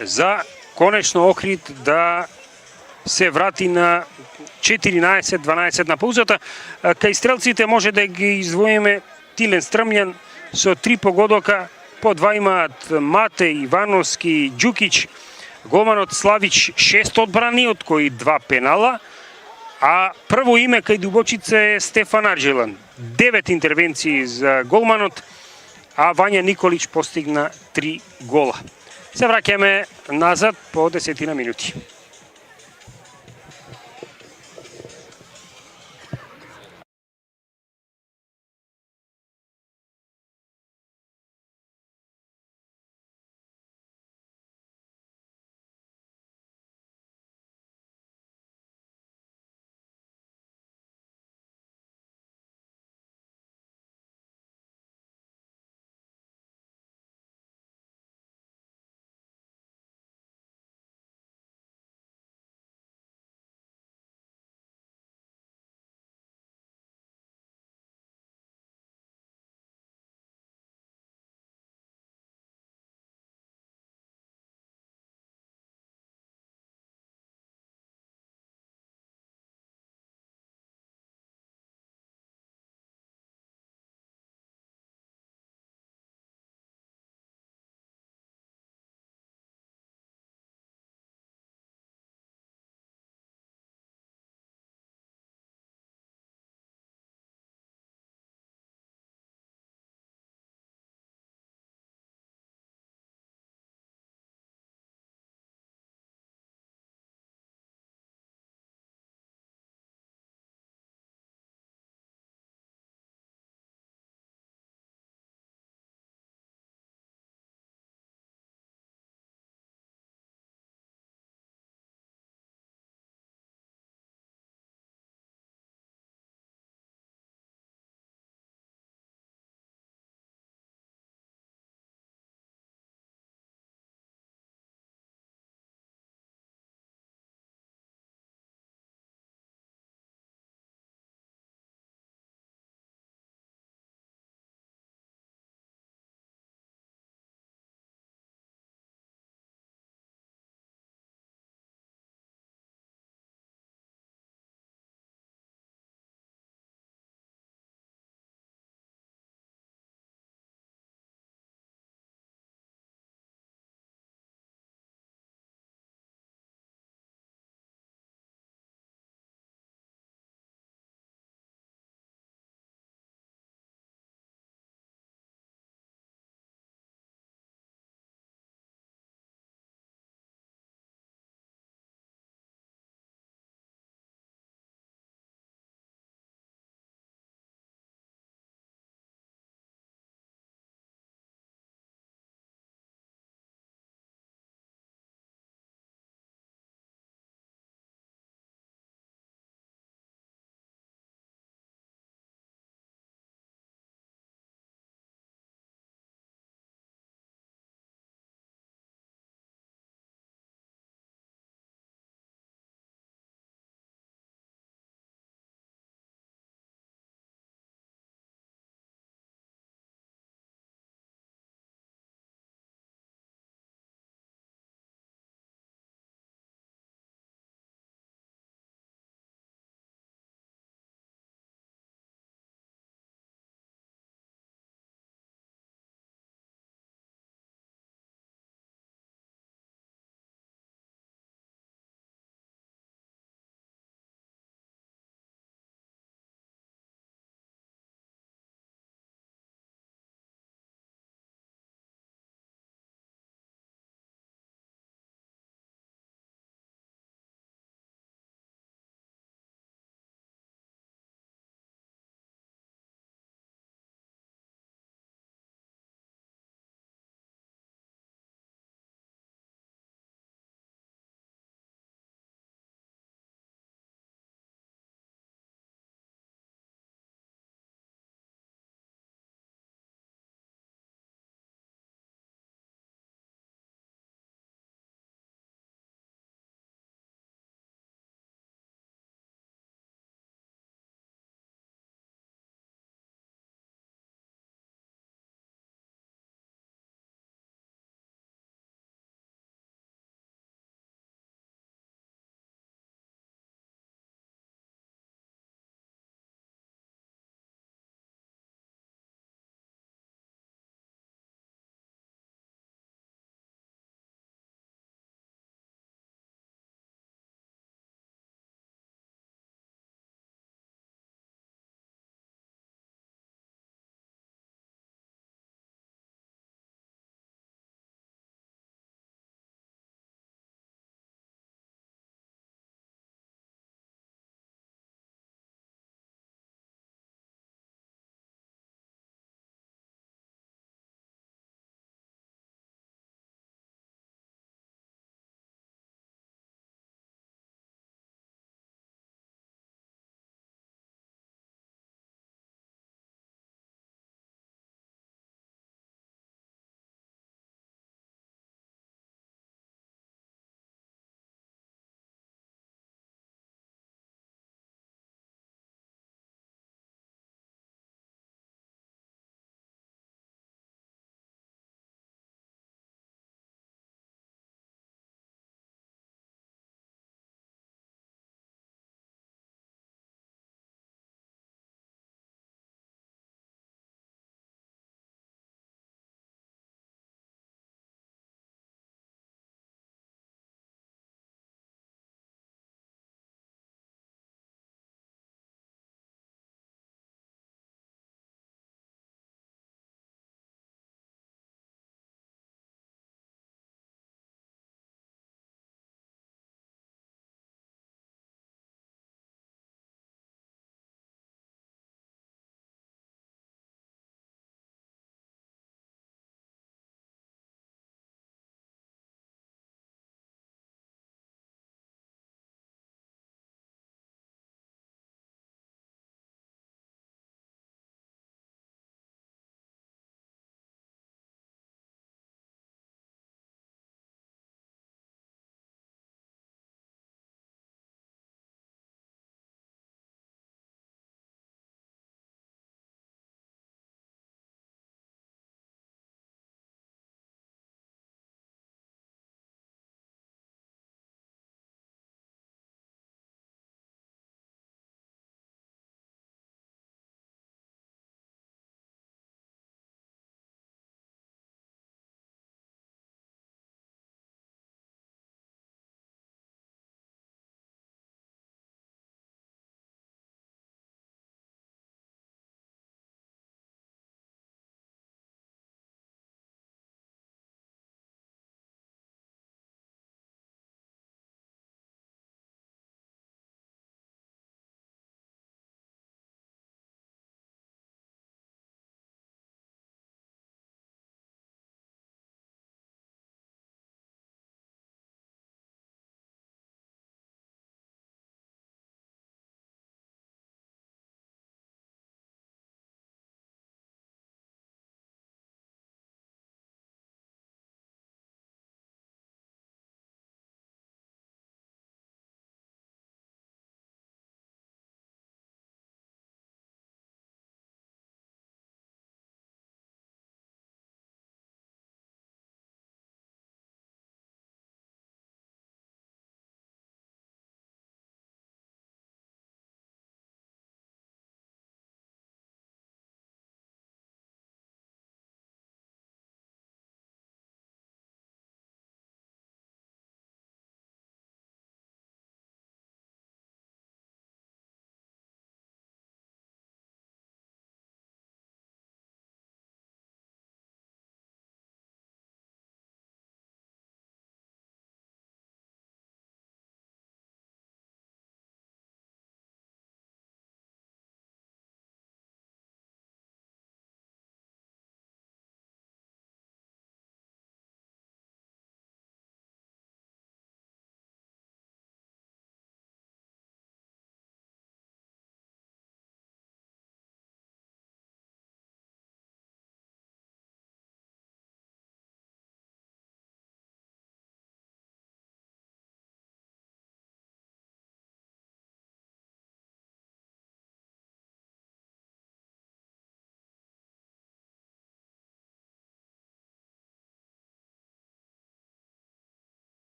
за конечно Охрид да се врати на 14-12 на паузата. Кај стрелците може да ги издвоиме Тилен Стрмљан со 3 погодока, по 2 имаат Мате, Ивановски, Ѓукиќ, голманот Славич 6 одбрани, од кои 2 пенала, а прво име кај Дубочица е Стефан Арџелан. 9 интервенции за голманот, а Вања Николич постигна 3 гола. Се враќаме назад по 10 минути.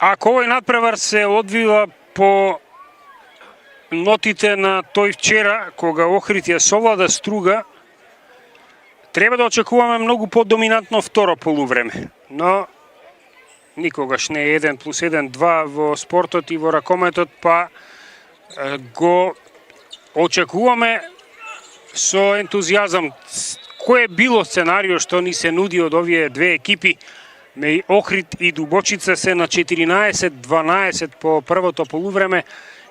Ако овој надпревар се одвива по нотите на тој вчера, кога Охрид ја совлада Струга, треба да очекуваме многу подоминантно второ полувреме. Но никогаш не е 1+1-2 во спортот и во ракометот, па го очекуваме со ентузијазам. Кој е било сценарио што ни се нуди од овие две екипи? Охрид и Дубочица се на 14-12 по првото полувреме.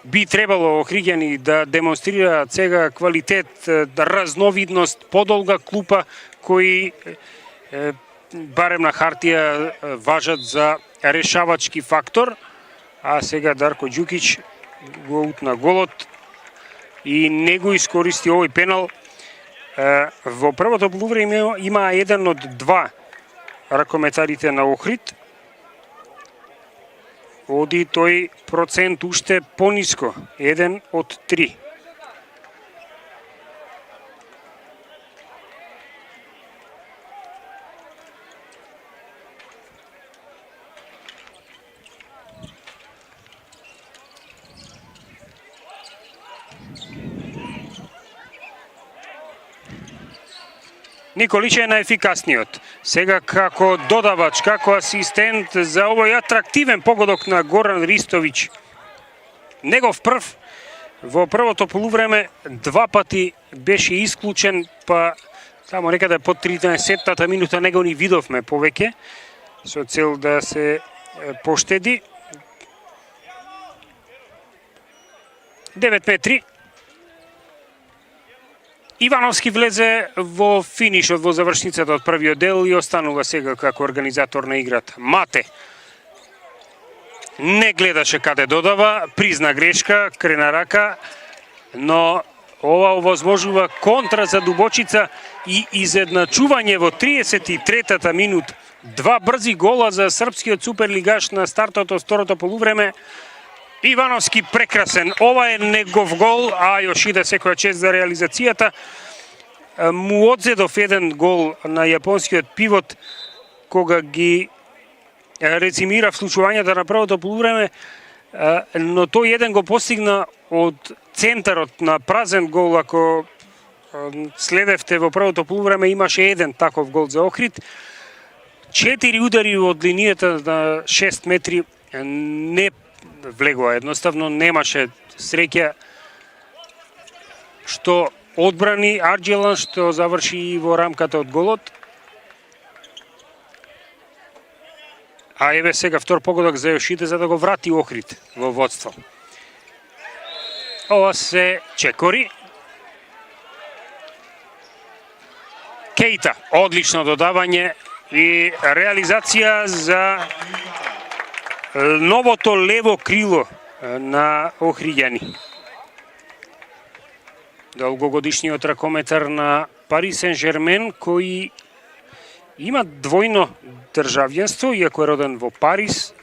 Би требало охриѓани да демонстрираат сега квалитет, разновидност, подолга клупа, кои барем на хартија важат за решавачки фактор. А сега Дарко Ѓукиќ го утна голот и не го искористи овој пенал. Во првото полувреме има еден од два ракометарите на Охрид. Оди тој процент уште пониско, 1 од 3. Николич е најефикасниот. Сега како додавач, како асистент за овој атрактивен погодок на Горан Ристовиќ. Негов прв во првото полувреме два пати беше исклучен, па само некаде под 13-тата минута него ни видовме повеќе, со цел да се поштеди. 9 метри. Ивановски влезе во финишот, во завршницата од првиот дел и останува сега како организатор на играта. Мате не гледаше каде додава, призна грешка, крена рака, но ова овозможува контра за Дубочица и изедначување во 33-та минут. Два брзи гола за српскиот суперлигаш на стартот од второто полувреме. Ивановски прекрасен. Ова е негов гол, а још иде секоја чест за реализацијата. Му одзедов еден гол на јапонскиот пивот кога ги резимира вклучувањата на првото полувреме, но тој еден го постигна од центарот на празен гол. Ако следевте во првото полувреме имаше еден таков гол за Охрид. 4 удари од линијата на 6 метри не влегува, едноставно немаше среќа што одбрани Арџелан, што заврши и во рамката од голот. А еве сега втор погодок за Јошиде за да го врати Охрид во водство. Ова се чекори. Кейта, одлично додавање и реализација за новото лево крило на охриѓани. Долгогодишниот ракометар на Пари Сен-Жермен, кој има двојно државјанство, иако е роден во Париз,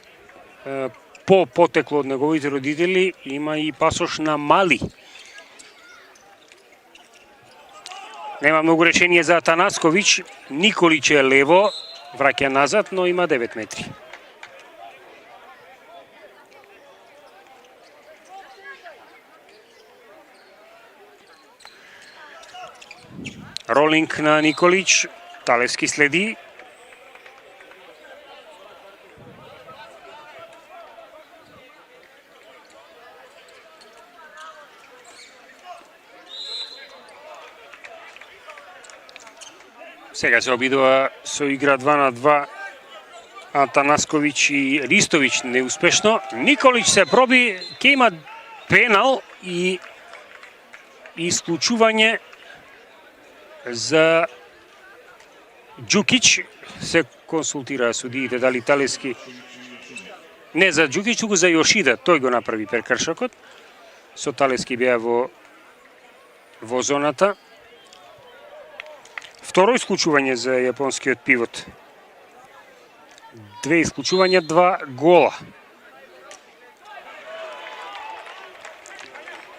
по потекло од неговите родители има и пасош на Мали. Нема многу решение за Атанасковиќ. Николич е лево, враќа назад, но има 9 метри. Ролинг на Николич, Талевски следи. Сега се обидува со игра 2 на 2 Атанасковиќ и Ристовиќ неуспешно. Николич се проби, ќе има пенал и исклучување за Ѓукиќ. Се консултира судиите дали Талевски, не за Ѓукиќ, туку за Јошида, тој го направи прекршокот. Со Талевски беа во зоната. Второ исклучување за јапонскиот пивот. Две исклучувања, 2 гола.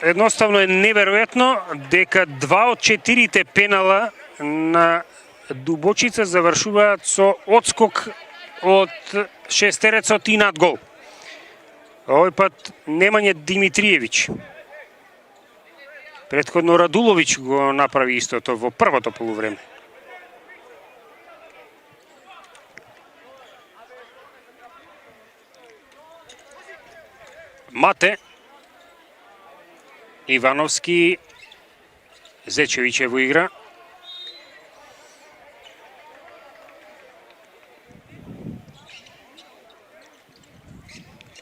Едноставно е неверојатно дека 2 од 4 пенала на Дубочица завршуваат со одскок од шестерецот и над гол. Овој пат Немања Димитриевиќ. Претходно Радуловиќ го направи истото во првото полувреме. Мате, Ивановски, Зечевиќ е во игра.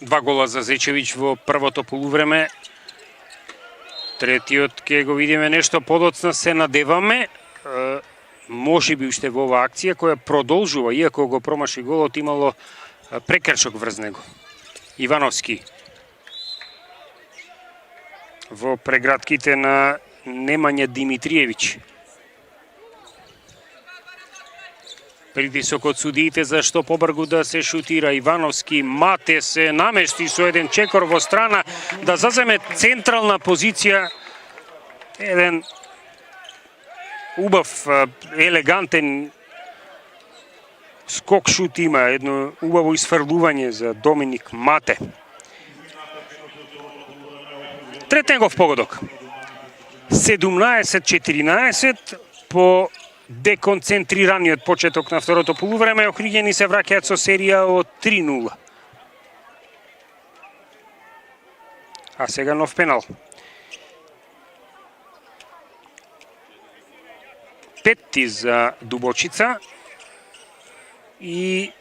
Два гола за Зечевиќ во првото полувреме. Третиот ќе го видиме нешто подоцна, се надеваме. Може би уште во оваа акција која продолжува, иако го промаши голот, имало прекршок врз него. Ивановски во прегратките на Немања Димитриевиќ. Притисок од судиите за што побргу да се шутира. Ивановски, Мате се намести со еден чекор во страна да заземе централна позиција. Еден убав, елегантен скок шут има, едно убаво изфрлување за Доминик Мате. Трет негов погодок. 17-14 по деконцентрираниот почеток на второто полувреме. Охриѓени се враќаат со серија од 3-0. А сега нов пенал. Петти за Дубочица и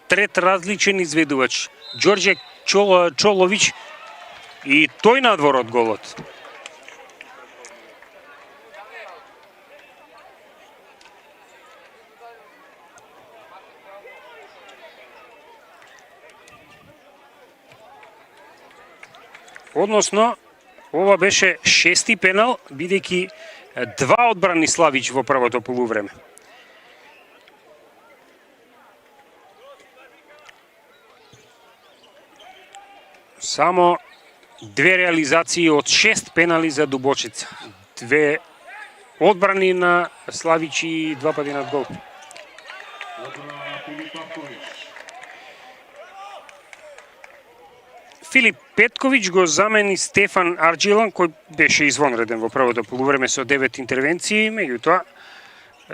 трет различен изведувач. Ѓорѓе Чоловиќ и тој надвор од голот. Односно, ова беше шести пенал, бидејќи два одбрани Славич во првото полувреме. Само две реализации од 6 пенали за Дубочица. Две одбрани на Славич и два пати над гол. Филип Петковиќ го замени Стефан Арджилан, кој беше извонреден во првото полувреме со 9 интервенции, меѓутоа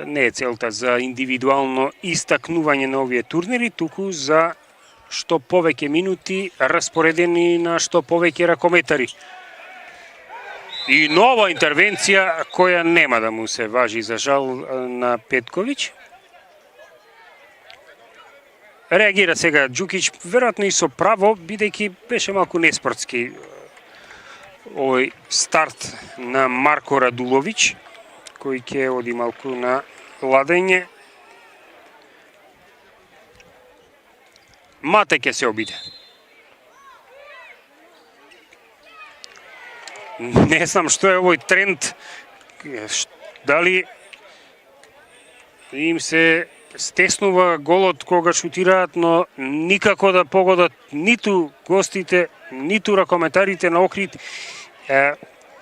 не е целта за индивидуално истакнување на овие турнири, туку за што повеќе минути распоредени на што повеќе ракометари. И нова интервенција која нема да му се важи за жал на Петковиќ. Реагира сега Ѓукиќ, веројатно и со право, бидејќи беше малку неспортски овој старт на Марко Радуловиќ, кој ќе оди малку на ладење. Мате ќе се обиде. Не знам што е овој тренд, дали им се стеснува голот кога шутираат, но никако да погодат ниту гостите, ниту ракометарите на Охрид.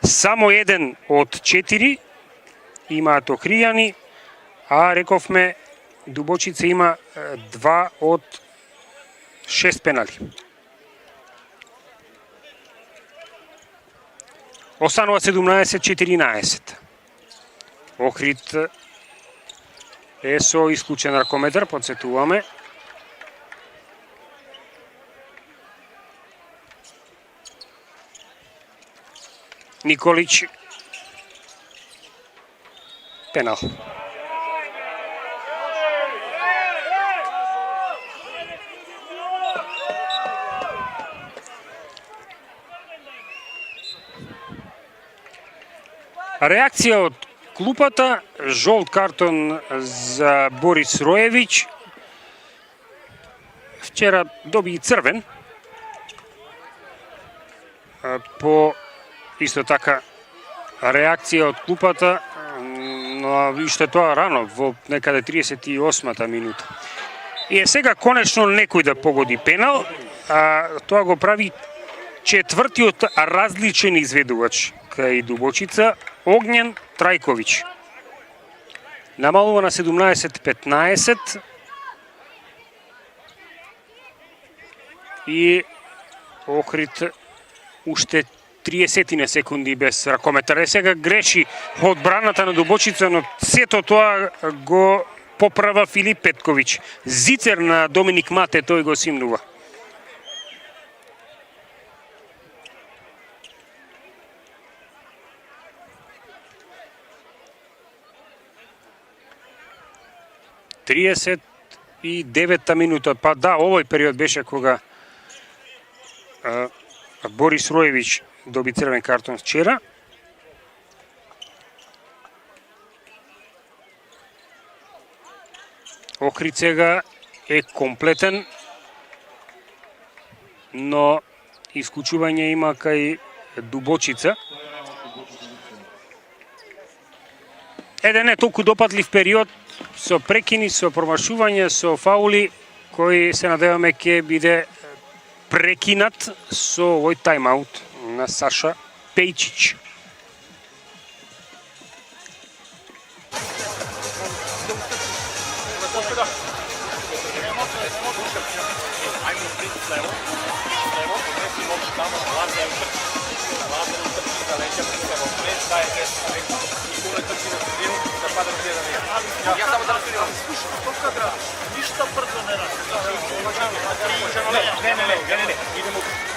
Само еден од 4 имаат охријани, а рековме Дубочица има 2 од 6 пенали. Останува 17-14. Охрид е со исклучен ракометар, подсетуваме. Николич. Пенал. Реакција од клупата, жолт картон за Борис Роевиќ. Вчера доби и црвен. По исто така реакција од клупата, но уште тоа рано, во некаде 38-та минута. И е сега конечно некој да погоди пенал, а тоа го прави четвртиот различен изведувач кај Дубочица, Огњен Трајковиќ. Намалува на 17-15 и Охрид уште 30 секунди без ракометар. Сега греши одбраната на Дубочица, но сето тоа го поправа Филип Петковиќ. Зицер на Доминик Мате, тој го симнува. И 9-та минута, па да, овој период беше кога Борис Роевиќ доби црвен картон вчера. Охрид сега е комплетен, но исклучување има кај Дубочица. Еден е толку допатлив период со прекини, со промашување, со фаули, кој се надеваме ќе биде прекинат со овој тайм-аут на Саша Пејчиќ. Ја само да разбирам. Слушай, тука да ништо брзо не ради. Не.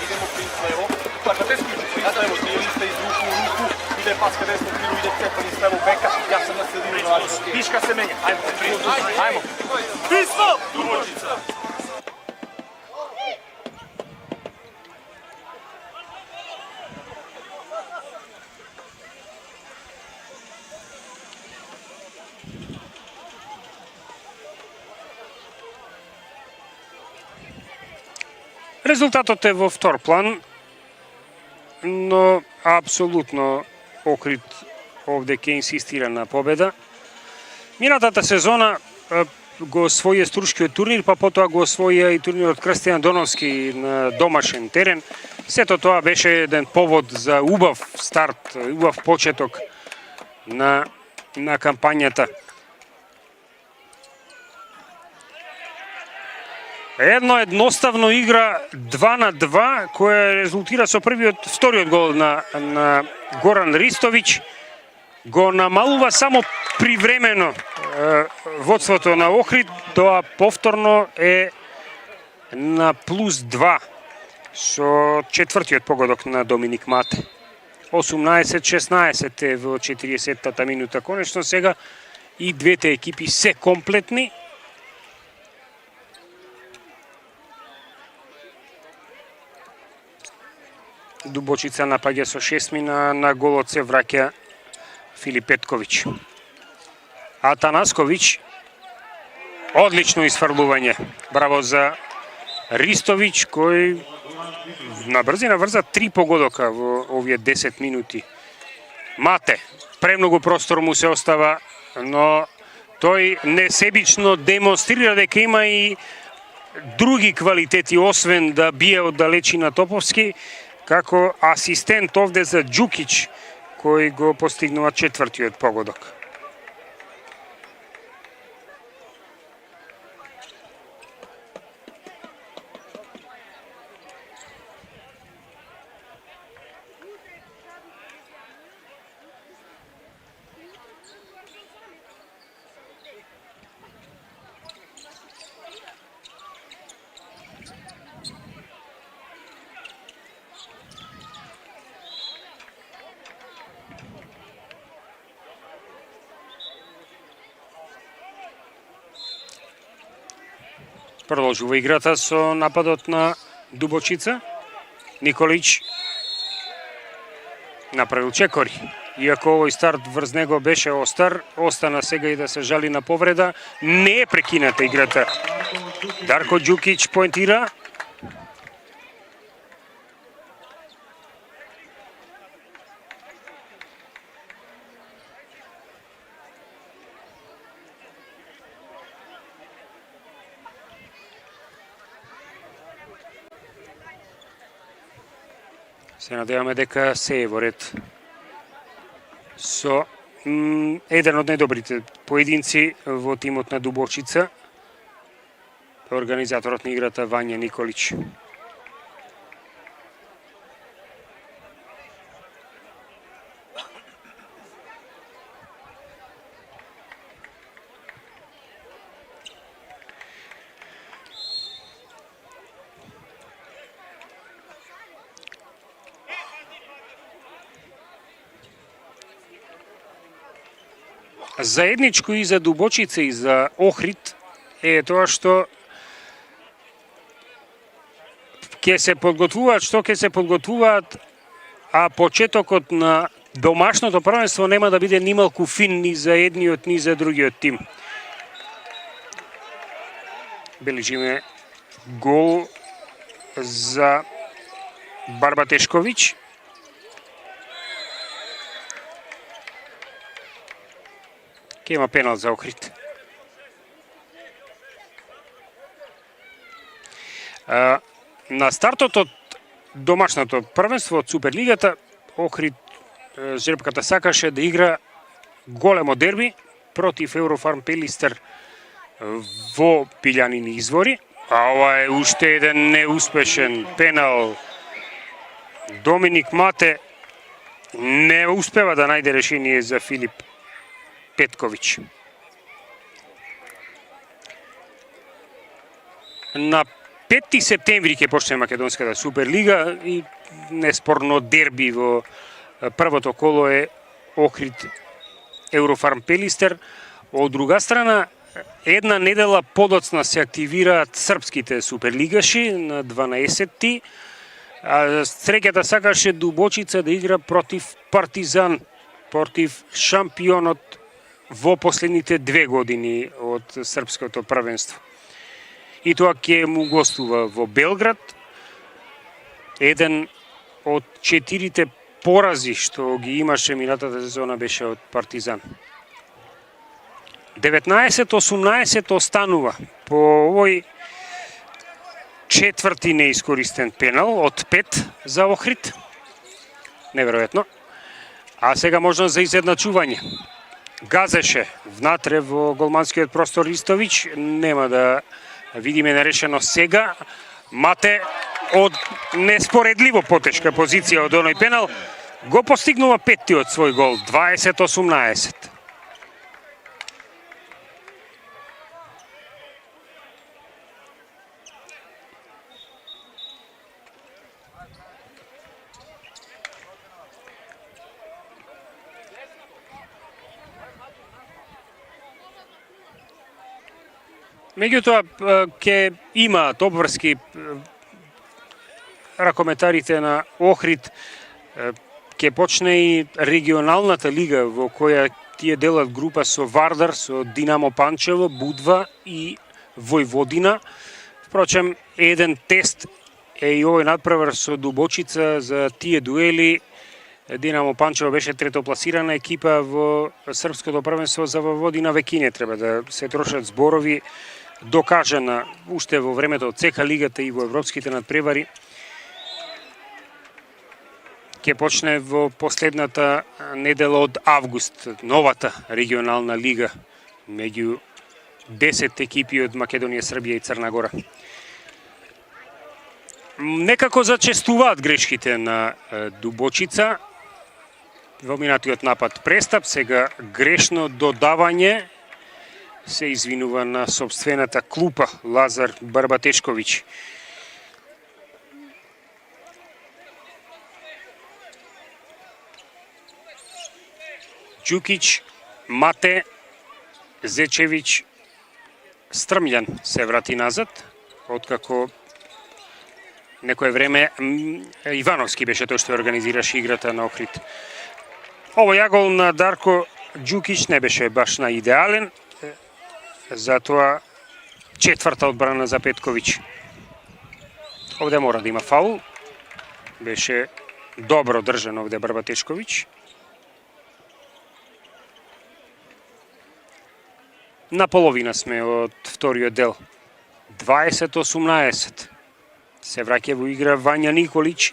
Идемо принц лево. Па да те склучи. Јас лево, ти листа из руку, иде паска десно, крило иде цепан из лево бека. Јас сам на средину на Пишка се менја. Ајмо. Писмо! Дубочица. Резултатот е во втор план, но апсолутно Охрид овде ќе инсистира на победа. Минатата сезона го освоија Струшкиот турнир, па потоа го освоија и турнирот Крстијан Доновски на домашен терен. Сето тоа беше еден повод за убав старт, убав почеток на кампањата. Едно едноставно игра 2-2, која резултира со вториот гол на Горан Ристовиќ. Го намалува само привремено водството на Охрид, тоа повторно е на +2 со четвртиот погодок на Доминик Мате. 18-16 е во 40-та минута. Конечно сега и двете екипи се комплетни. Дубочица напаѓа со 6 на голот се враќа Филип Петковиќ. Атанасковиќ, одлично изфрлување. Браво за Ристовиќ, кој на брзина врза 3 погодока во овие 10 минути. Мате, премногу простор му се остава, но тој несебично демонстрира дека има и други квалитети, освен да бие од далечина Топовски, како асистент овде за Џукиќ, кој го постигнува четвртиот погодок. Продолжува играта со нападот на Дубочица. Николич направил чекори. Иако овој старт врз него беше остар, остана сега и да се жали на повреда. Не е прекината играта. Дарко Џукиќ поентира. Се надеваме дека се е во ред со еден од најдобрите поединци во тимот на Дубочица, организаторот на играта Вања Николич. заедничко и за Дубочица и за Охрид е тоа што ќе се подготвуваат, а почетокот на домашното првенство нема да биде нималку фин ни за едниот ни за другиот тим. Бележиме гол за Барбатешковиќ. Ке има пенал за Охрид. На стартот од домашното првенство од Суперлигата, Охрид Жребката сакаше да игра големо дерби против Еврофарм Пелистер во Пилјанини извори, а ова е уште еден неуспешен пенал. Доминик Мате не успева да најде решение за Филип Петковиќ. На 5 септември ќе почне Македонската Суперлига и неспорно дерби во првото коло е Охрид Еврофарм Пелистер. Од друга страна, една недела подоцна се активираат српските суперлигаши на 12-ти. Среќата сакаше Дубочица да игра против Партизан, против шампионот во последните 2 години од српското првенство. И тоа ќе му гостува во Белград. Еден од 4 порази што ги имаше минатата сезона беше од Партизан. 19-18 останува по овој четврти неискористен пенал од 5 за Охрид. Неверојатно. А сега можност за изедначување. Газеше внатре во голманскиот простор Ристовиќ. Нема да видиме нарешено сега. Мате од неспоредливо потешка позиција од оној пенал го постигнува петтиот свој гол, 20-18. Меѓутоа, ќе имаат обврски ракометарите на Охрид. Ќе почне и регионалната лига во која тие делат група со Вардар, со Динамо Панчево, Будва и Војводина. Впрочем, еден тест е и овој надпревар со Дубочица за тие дуели. Динамо Панчево беше третопласирана екипа во српското првенство за Војводина. Веќе треба да се трошат зборови, докажана уште во времето од ЦК лигата и во европските надпревари. Ќе почне во последната недела од август новата регионална лига меѓу 10 екипи од Македонија, Србија и Црна Гора. Некако зачестуваат грешките на Дубочица. Во минатиот напад престап, сега грешно додавање. Се извинува на собствената клупа Лазар Барбатешковиќ. Џукиќ, Мате, Зечевиќ, Стрмљан се врати назад, откако некое време Ивановски беше тој што организираше играта на Охрид. Овој јагол на Дарко Џукиќ не беше баш на идеален, затоа четврта одбрана за Петковиќ. Овде мора да има фаул. Беше добро држан овде Барбатешковиќ. На половина сме од вториот дел. 20-18. Се враќа во игра Вања Николиќ,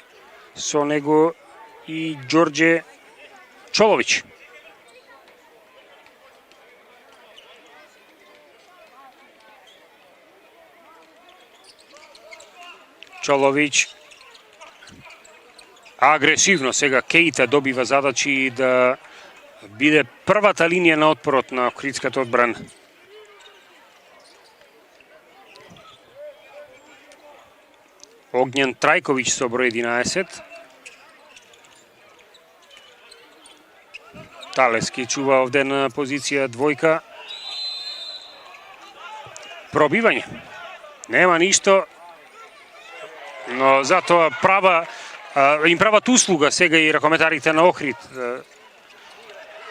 со него и Ѓорđe Чоловиќ. Чоловиќ агресивно сега Кейта добива задачи да биде првата линија на отпорот на охридската одбрана. Огњан Трајковиќ со број 11. Талески чува овде на позиција двојка. Пробивање. Нема ништо, но затоа им прават услуга сега и ракометарите на Охрид.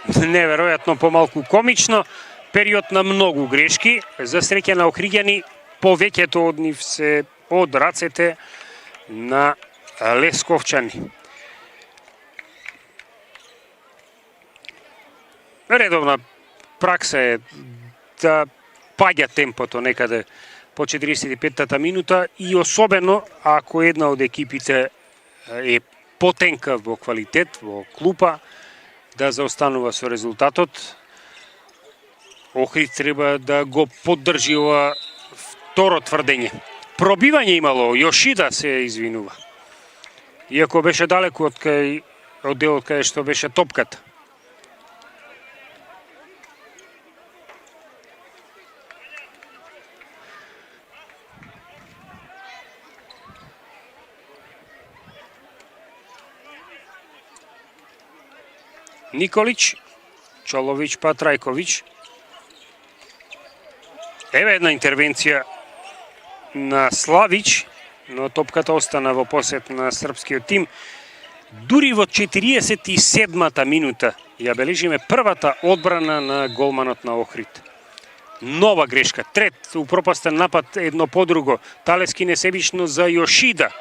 Неверојатно помалку комично, период на многу грешки. За среќа на охриѓани, повеќето од нив се од рацете на лесковчани. Редовна пракса е да паѓа темпото некаде по 45-та минута и особено ако една од екипите е потенка во квалитет, во клупа, да заостанува со резултатот. Охрид треба да го поддржи ова второ тврдење. Пробивање имало, Јошида се извинува. Иако беше далеку од делот каде што беше топката. Николич, Чолович па Трајкович. Еве една интервенција на Славич, но топката остана во посет на српскиот тим. Дури во 47-та минута ја бележиме првата одбрана на голманот на Охрид. Нова грешка, трет упропастен напад едно по друго. Талески несебично за Јошида.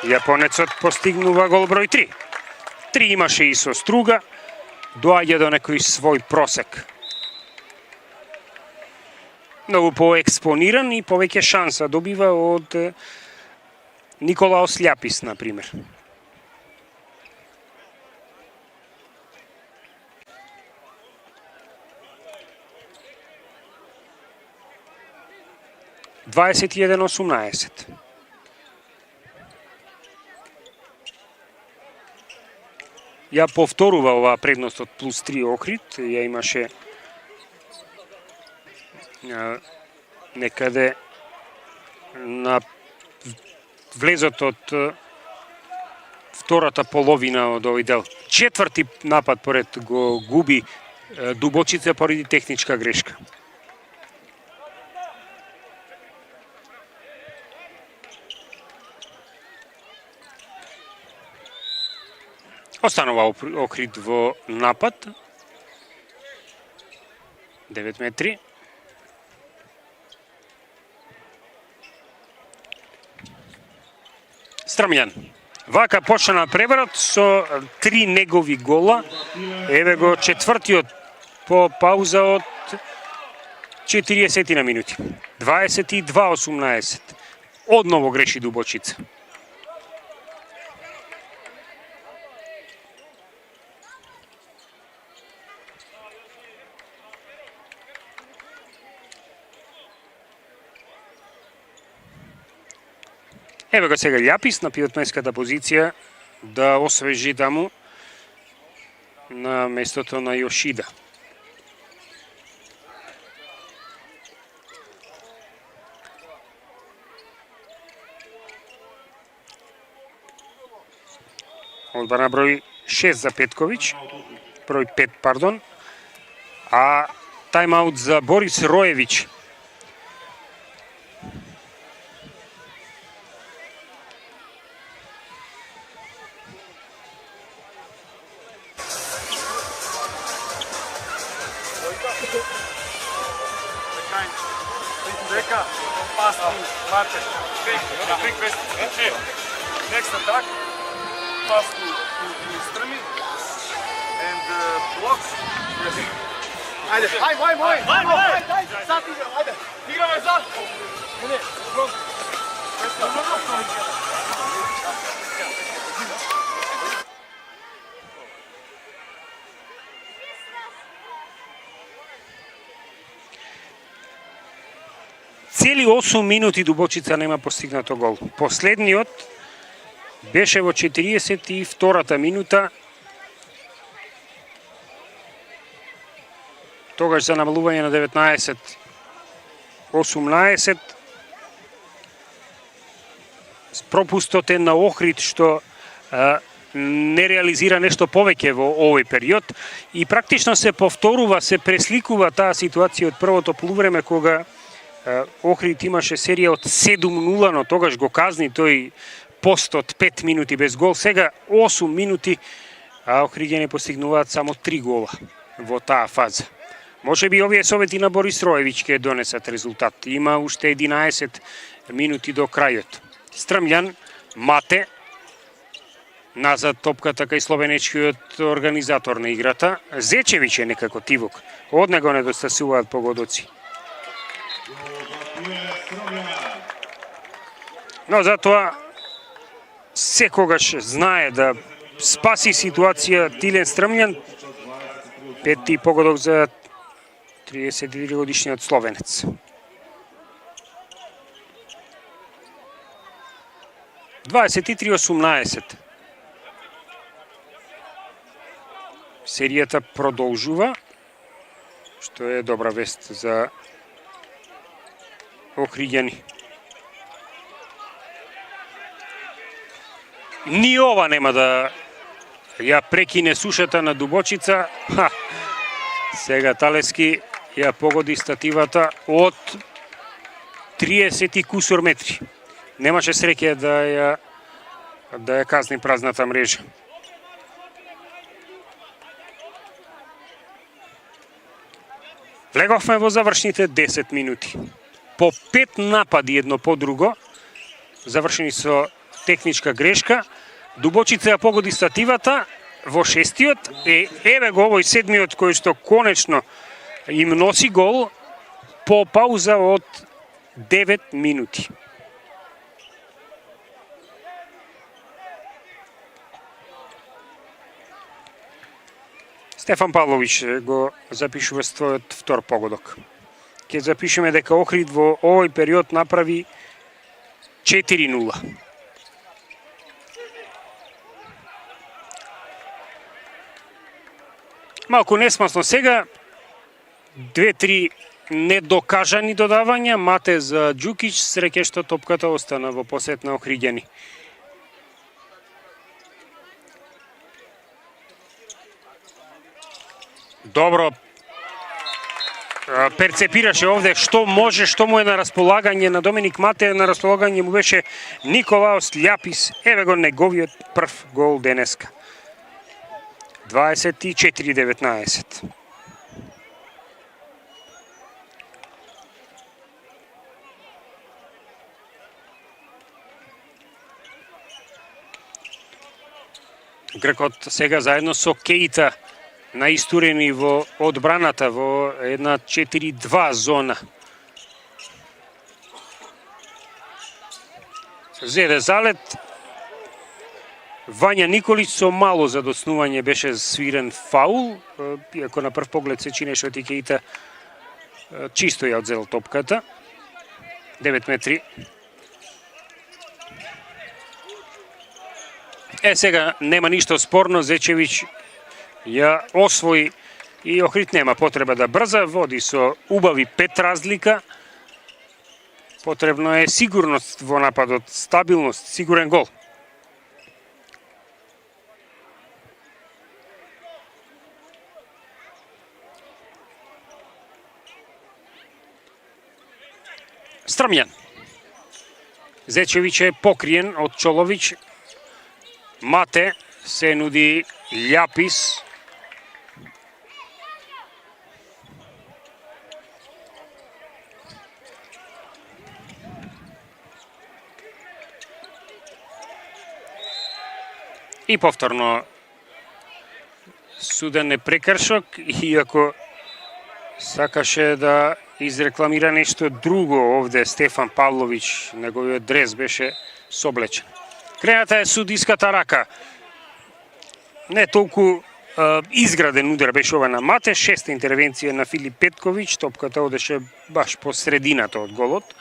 Јапонецот постигнува гол број 3. 3 имаше и со Струга. Доаѓа до некој свој просек. Многу поекспониран и повеќе шанса добива од Николаос Љапис, например. (21:18). Ја повторува оваа предност од плюс 3 Охрид, ја имаше некаде на влезот од втората половина од овој дел. Четврти напад поред го губи Дубочица поради техничка грешка. Останува Охрид во напад. 9 метри. Страмљан. Вака почна преворот со 3 негови гола. Еве го четвртиот по пауза од 40 на минути. 22:18. Одново греши Дубочица. Еве го сега Љапис на пиотмеската позиција да освежи таму на местото на Јошида. Одбрана број 6 за Петковиќ, број 5, пардон, а тајмаут за Борис Роевиќ. Дека, пасни, Мартин, next attack, pass to Strmi, and blocks. Ajde, sad igramo, ajde, igramo je sad. Ne, Цели 8 минути Дубочица нема постигнато гол. Последниот беше во 42-та минута. Тогаш за намалување на 19-18. Пропустот е на Охрид што не реализира нешто повеќе во овој период и практично се повторува, се пресликува таа ситуација од првото полувреме кога Охрид имаше серија од 7-0, но тогаш го казни тој пост од 5 минути без гол. Сега 8 минути, а Охриѓани постигнуваат само 3 гола во таа фаза. Може би овие совети на Борис Роевиќ ќе донесат резултат. Има уште 11 минути до крајот. Стрмљан, Мате, назад топката кај словенечкиот организатор на играта. Зечевиќ е некако тивок. Од него недостасуваат погодоци. Но затоа секогаш знае да спаси ситуација Тилен Стрмљан. Пети погодок за 33 годишниот словенец. (23:18). Серијата продолжува, што е добра вест за Охриѓани. Ни ова нема да ја прекине сушата на Дубочица. Сега Талески ја погоди стативата од 30 и кусур метри. Немаше среќа да ја казни празната мрежа. Влеговме во завршните 10 минути. По 5 напади едно по друго, завршени со техничка грешка. Дубочица ја погоди стативата во шестиот, еве го овој седмиот кој што конечно им носи гол по пауза од 9 минути. Стефан Павловиќ го запишува својот втор погодок. Ќе запишеме дека Охрид во овој период направи 4-0. Малку несмасно сега, 2-3 недокажани додавања, Мате за Ѓукиќ, среќа што топката остана во посет на Охриѓани. Добро перцепираше овде што може, што му е на располагање на Доминик Мате, на располагање му беше Николаос Љапис, еве го неговиот прв гол денеска. 24-19. Гркот сега заедно со Кейта наистурени во одбраната во една 4-2 зона. Зеде залет. Вања Николиć со мало задоснување беше свирен фаул, иако на прв поглед се чинеше од Кейта чисто ја одзел топката. 9 метри. Сега нема ништо спорно, Зечевиќ ја освои и Охрид нема потреба да брза, води со убави 5 разлика. Потребно е сигурност во нападот, стабилност, сигурен гол. Стрмљан. Зечевиќ е покриен од Чоловиќ. Мате се нуди Љапис. И повторно суден е прекршок, иако сакаше да изрекламира нешто друго овде Стефан Павловиќ, неговиот дрес беше соблечен. Крената е судиската рака. Не толку изграден удар беше ова на Мате, шеста интервенција на Филип Петковиќ, топката одеше баш по средината од голот.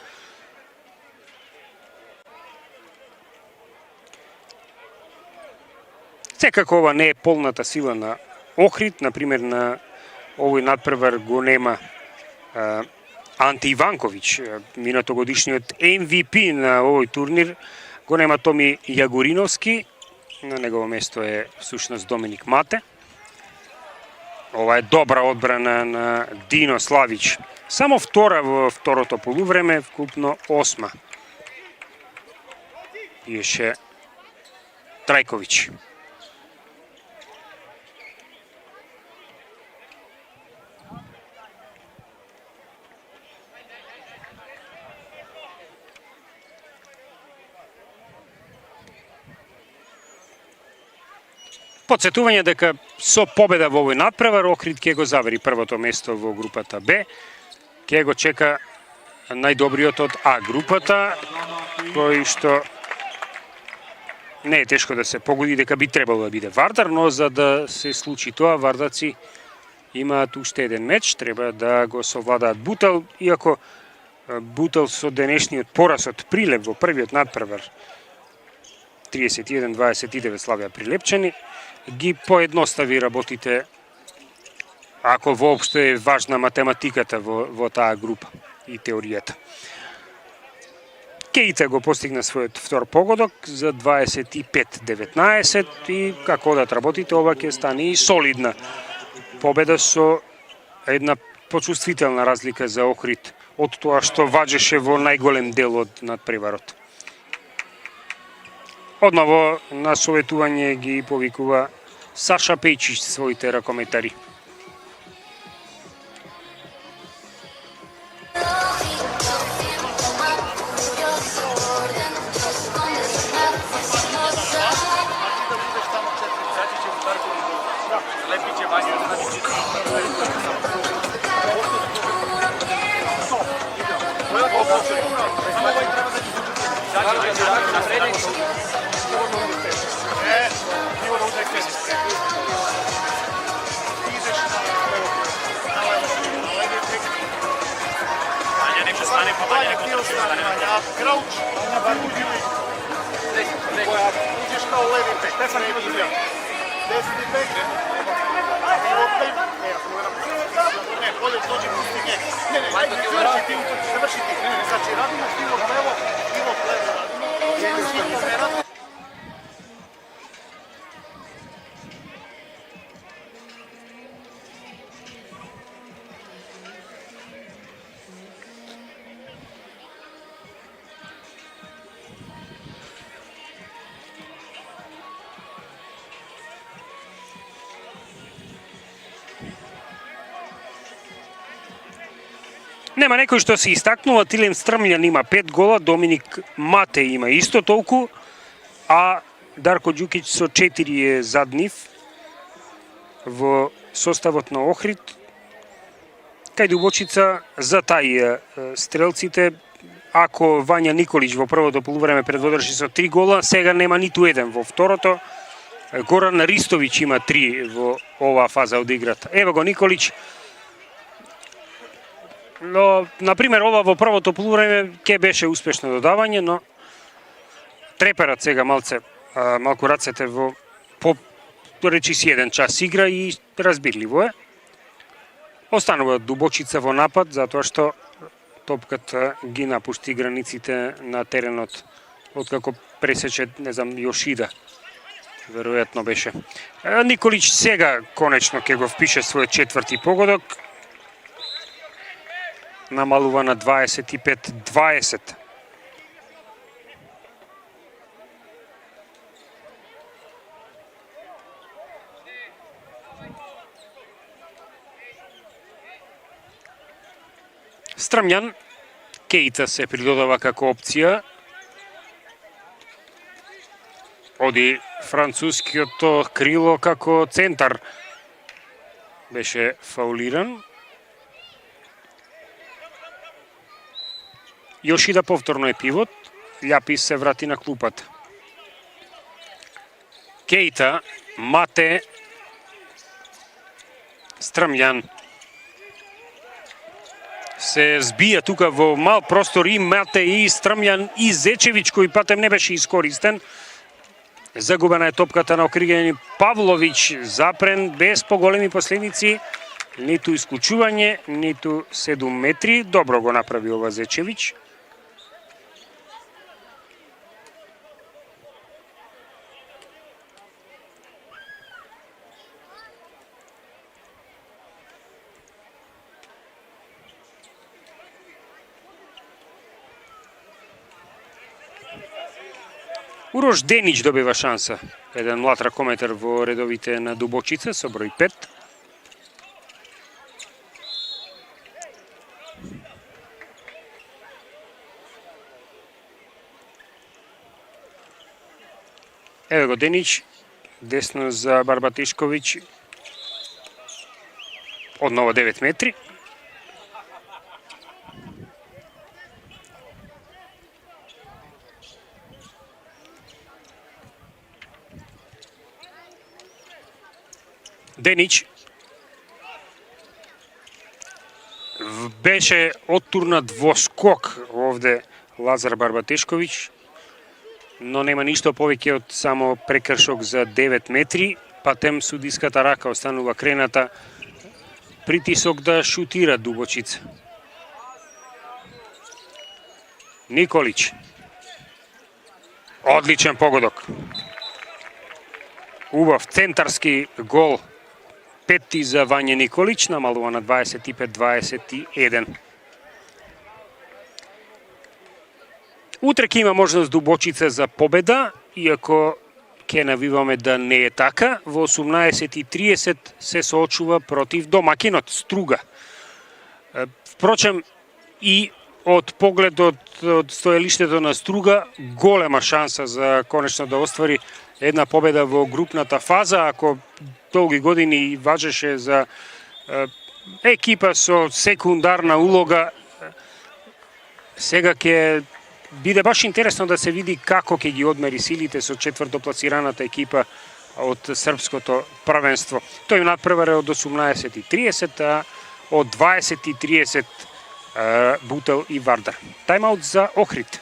Секако ова не е полната сила на Охрид, например на овој надпревар го нема Анте Иванковиќ, минатогодишниот MVP на овој турнир, го нема Томи Јагориновски, На негово место е всушност Доминик Мате. Ова е добра одбрана на Дино Славич. Само втора во второто полувреме, вкупно 8. Иеше Трајковиќ. Подсетување дека со победа во овој надпревар Охрид ќе го завери првото место во групата Б. Ќе го чека најдобриот од А групата, кој што не е тешко да се погоди дека би требало да биде Вардар, но за да се случи тоа, вардаци имаат уште еден меч, треба да го совладаат Бутел, иако Бутел со денешниот пораз од Прилеп во првиот надпревар 31-29 славија Прилепчани, ги поедностави работите, ако воопшто е важна математиката во таа група и теоријата. Кейта го постигна својот втор погодок за 25-19 и како одат работите, ова ќе стане и солидна победа со една почувствителна разлика за Охрид од тоа што важеше во најголем дел од надпреварот. Одново на советување ги повикува Саша Пејчич своите ракометари. Нема некој што се истакнува, Тилем Стрмљан има 5 гола, Доминик Мате има исто толку, а Дарко Ѓукиќ со 4 е зад нив во составот на Охрид. Кај Дубочица за тај стрелците, ако Вања Николич во првото полувреме предводеше со 3 гола, сега нема ниту еден во второто. Горан Ристовиќ има 3 во оваа фаза од играта. Ево го Николич. Но, например, ова во првото полувреме ќе беше успешно додавање, но треперат сега малку рацете во речи си еден час игра и разбирливо е. Останува Дубочица во напад, затоа што топката ги напушти границите на теренот откако пресече, не знам, Јошида. Веројатно беше. Николич сега конечно ќе го впише својот 4-ти погодок. Намалува на 25-20. Стрмљан, Кейта се придодава како опција. Оди францускиото крило како центар. Беше фаулиран. Јошида повторно е пивот, Љапис се врати на клупата. Кейта, Мате, Стрмљан се збија тука во мал простор и Мате и Стрмљан и Зечевиќ кој патем не беше искористен. Загубена е топката на Окригени Павловиќ, запрен без поголеми последици, ниту исклучување, ниту 7 метри. Добро го направи ова Зечевиќ. Урош Денич добива шанса. Еден млад ракометар во редовите на Дубочица со број 5. Еве го Денич, десно за Барбатишковиќ. Одново 9 метри. Денич беше оттурнат во скок овде Лазар Барбатешковиќ, но нема ништо повеќе од само прекршок за 9 метри, па тем судиската рака останува крената, притисок да шутира Дубочица. Николич. Одличен погодок. Убав центарски гол. Петти за Вања Николич, намалува на 25-21. Утре ќе има можност Дубочица за победа, иако ќе навиваме да не е така. Во 18:30 се соочува против домакинот Струга. Впрочем, и од погледот од стоелиштето на Струга, голема шанса за конечно да оствари една победа во групната фаза, ако долги години важеше за екипа со секундарна улога. Сега ќе биде баш интересно да се види како ќе ги одмери силите со четвртопласираната екипа од српското првенство. Тој надпревар е од 18:30, а од 20:30 Бутел и Вардар. Тајмаут за Охрид.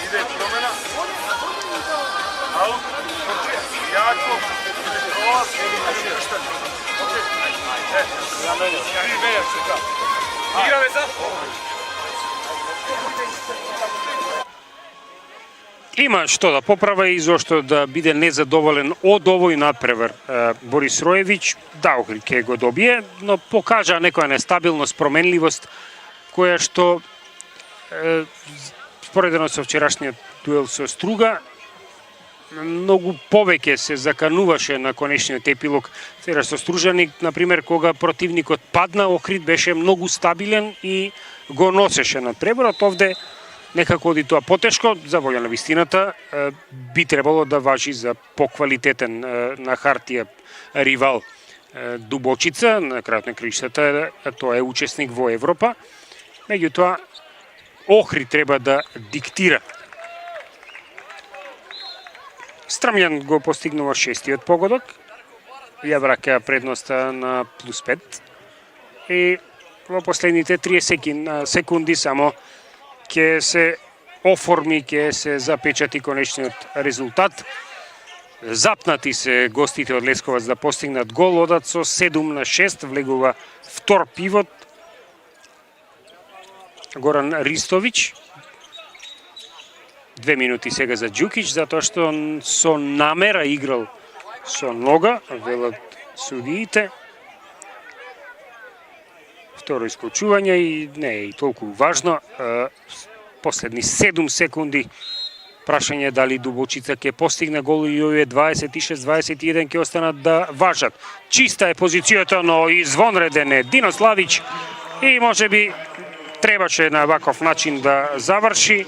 Ide promena. Out. Jako. Prolaz. Okej. Ja mene. Ti beja se da. Igra veza. Има што да поправа и зошто да биде незадоволен од овој надпревар. Борис Роевиќ, да, Охрид ќе го добие, но покажа некоја нестабилност, променливост, која што споредено со вчерашниот дуел со Струга, многу повеќе се закануваше на конечниот епилог. Сега со Стружаник, например, кога противникот падна, Охрид беше многу стабилен и го носеше на преборот. Овде некако оди тоа потешко, за волја на вистината, би требало да важи за поквалитетен на хартија ривал Дубочица, на крајот на краиштата тоа е учесник во Европа. Меѓутоа, Охрид треба да диктира. Страмљан го постигнува шестиот погодок, ја враќа предноста на +5 и во последните 30 секунди само ќе се оформи, ќе се запечати конечниот резултат. Запнати се гостите од Лесковац да постигнат гол, одат со 7:6, влегува втор пивот Горан Ристовиќ. 2 минути сега за Ѓукиќ, затоа што со намера играл со нога, велат судиите. Второ исклучување и не е и толку важно. Последни 7 секунди прашање дали Дубочица ќе постигне гол и овие 26-21 ќе останат да важат. Чиста е позицијата, но извонреден е Дино Славиќ и можеби требаше на ваков начин да заврши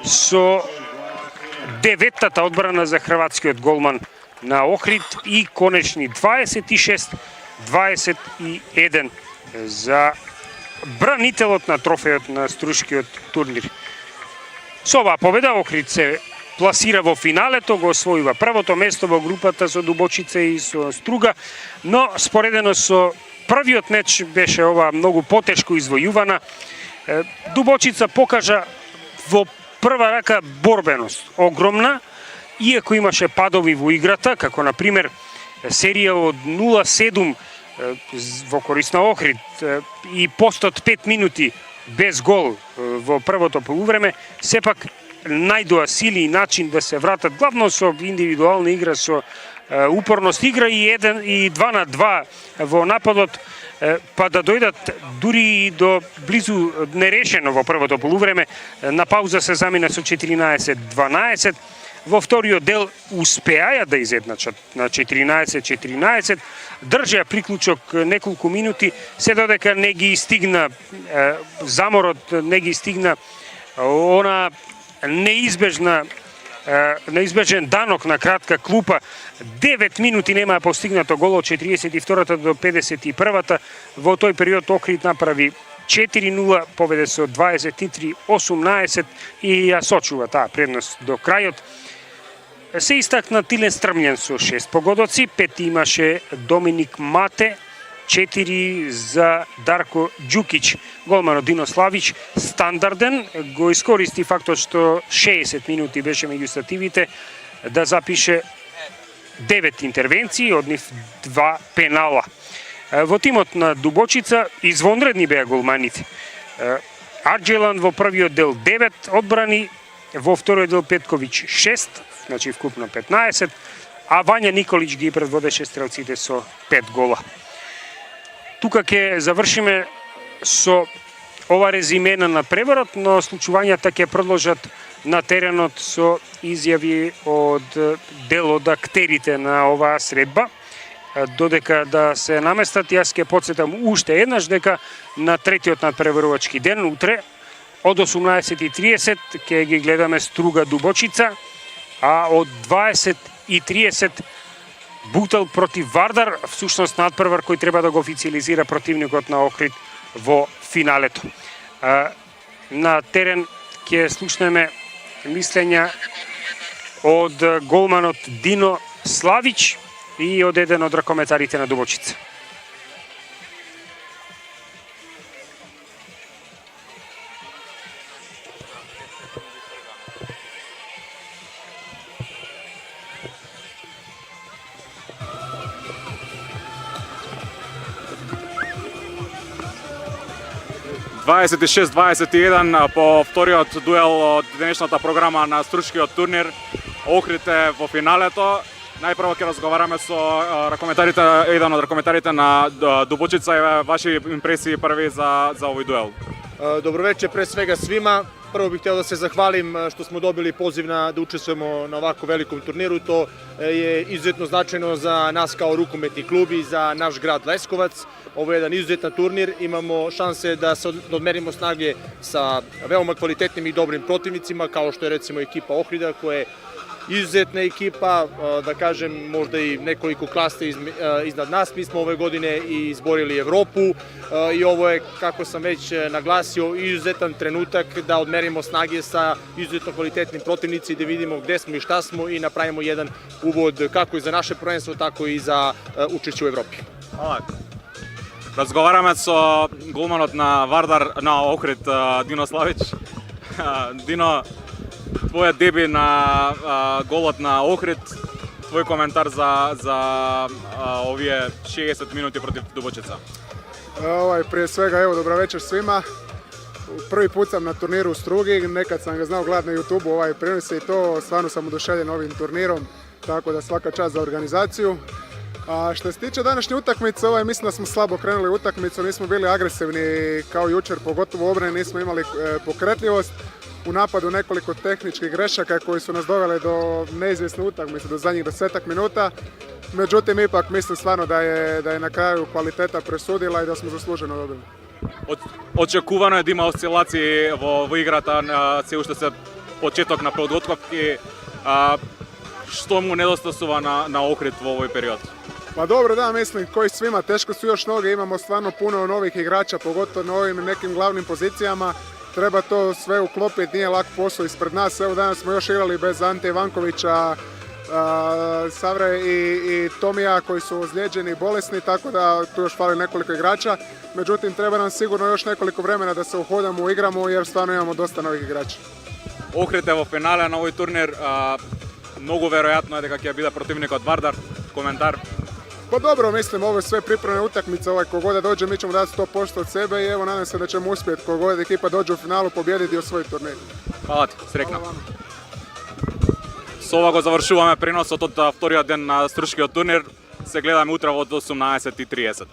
со деветата одбрана за хрватскиот голман на Охрид и конечни 26-21 за бранителот на трофејот на Струшкиот турнир. Со оваа победа Охрид се пласира во финалето, го освојува првото место во групата со Дубочица и со Струга, но споредено со првиот меч беше ова многу потешко извојувана. Дубочица покажа во прва рака борбеност огромна иако имаше падови во играта, како на пример серија од 0-7 во корист на Охрид и постот 5 минути без гол во првото полувреме, сепак најдоа сили и начин да се вратат главно со индивидуална игра, со упорност игра и 2 на 2 во нападот, па да дојдат дури и до близу нерешено во првото полувреме. На пауза се замина со 14-12. Во вториот дел успеаја да изедначат на 14-14, држеа приклучок неколку минути, се додека не ги стигна заморот, не ги стигна она неизбежен данок на кратка клупа. 9 минути немаа постигнато гол од 42-та до 51-та. Во тој период Охрид направи 4-0, победе со 23-18 и ја сочува таа предност до крајот. Се истакна Тилен Стрмљан со 6 погодоци, 5 имаше Доминик Мате, 4 за Дарко Ѓукиќ. Голманот Дино Славич стандарден, го искористи фактот што 60 минути беше меѓу стативите да запише 9 интервенции, од нив 2 пенала. Во тимот на Дубочица извонредни беа голманите. Арџелан во првиот дел 9 одбрани, во вториот дел Петковиќ 6, значи вкупно 15, а Вања Николич ги предводеше стрелците со 5 гола. Тука ќе завршиме со ова резиме на надпреварот, но случувањата ќе продолжат на теренот со изјави од дел од актерите на оваа средба. Додека да се наместат, јас ќе потсетам уште еднаш дека на третиот надпреварувачки ден, утре, од 18:30 ќе ги гледаме Струга Дубочица, а од 20:30 Бутел против Вардар, всушност надпревар кој треба да го официализира противникот на Охрид во финалето. На терен ќе слушнеме мислења од голманот Дино Славич и од еден од ракометарите на Дубочица. Дваесет и 6-21 по вториот дуел од денешната програма на стручкиот турнир. Охрид е во финалето. Најпрво ќе разговараме со еден од ракометарите на Дубочица. Ваши импресии први за овој дуел? Добро вечер пред свега свима. Прво бих hteo да се захвалим што смо добили позив да учествуваме на овако великом турниру. То е изуzetно значајно за нас као рукометни клуб и за наш град Лесковац. Ovo je jedan izuzetan turnir, imamo šanse da se odmerimo snage sa veoma kvalitetnim i dobrim protivnicima, kao što je recimo ekipa Ohrida, koja je izuzetna ekipa, da kažem možda i nekoliko klasta iznad nas. Mi smo ove godine i izborili Evropu i ovo je, kako sam već naglasio, izuzetan trenutak da odmerimo snage sa izuzetno kvalitetnim protivnici, da vidimo gde smo i šta smo i napravimo jedan uvod kako i za naše prvenstvo, tako i za učešće u Evropi. Hvala. Разговараме со голманот на Вардар, на Охрид, Дино Славич. Дино, твојот деби на голот на Охрид, твој коментар за овие 60 минути против Дубочица. Prije svega, evo, dobra večer svima. Prvi put sam na turniru u Strugi, nekad sam ga znao gledati na YouTube-u prenose i to, stvarno sam oduševljen ovim turnirom, tako da svaka čast za organizaciju. A što se tiče današnje utakmice, mislim da smo slabo krenuli utakmicu, nismo bili agresivni kao jučer, pogotovo u obrani nismo imali pokretljivost. U napadu nekoliko tehničkih grešaka koji su nas dovele do neizvjesne utakmice, do zadnjih 10 minuta. Međutim, ipak mislim stvarno da je na kraju kvaliteta presudila i da smo zasluženo dobili. Очекувано е да има осцилации во играта, се уште се почеток на подготовки. Što mu nedostasува na Ohrid u ovoj period? Pa dobro, da, mislim, koji svima, teško su još noge, imamo stvarno puno novih igrača, pogotovo na ovim nekim glavnim pozicijama. Treba to sve uklopiti, nije lak posao ispred nas. Evo danas smo još igrali bez Ante Ivankovića, Savre i Tomija koji su ozlijeđeni i bolesni, tako da tu još fali nekoliko igrača. Međutim, treba nam sigurno još nekoliko vremena da se uhodamo, igramo jer stvarno imamo dosta novih igrača. Ohrid je vo finale na ovoj turnir. Многу веројатно е дека ќе биде противникот Вардар. Коментар? Pa dobro, mislim, ovo je sve pripremne utakmice, kogod da dođe mi ćemo dati 100% od sebe i evo nadam se da ćemo uspjeti kogod ekipa dođe u finalu pobijediti i osvojiti turnir. Hvala ти, среќна. Со ова го завршуваме преносот од вториот ден на Струшкиот турнир. Се гледаме утре од 18:30.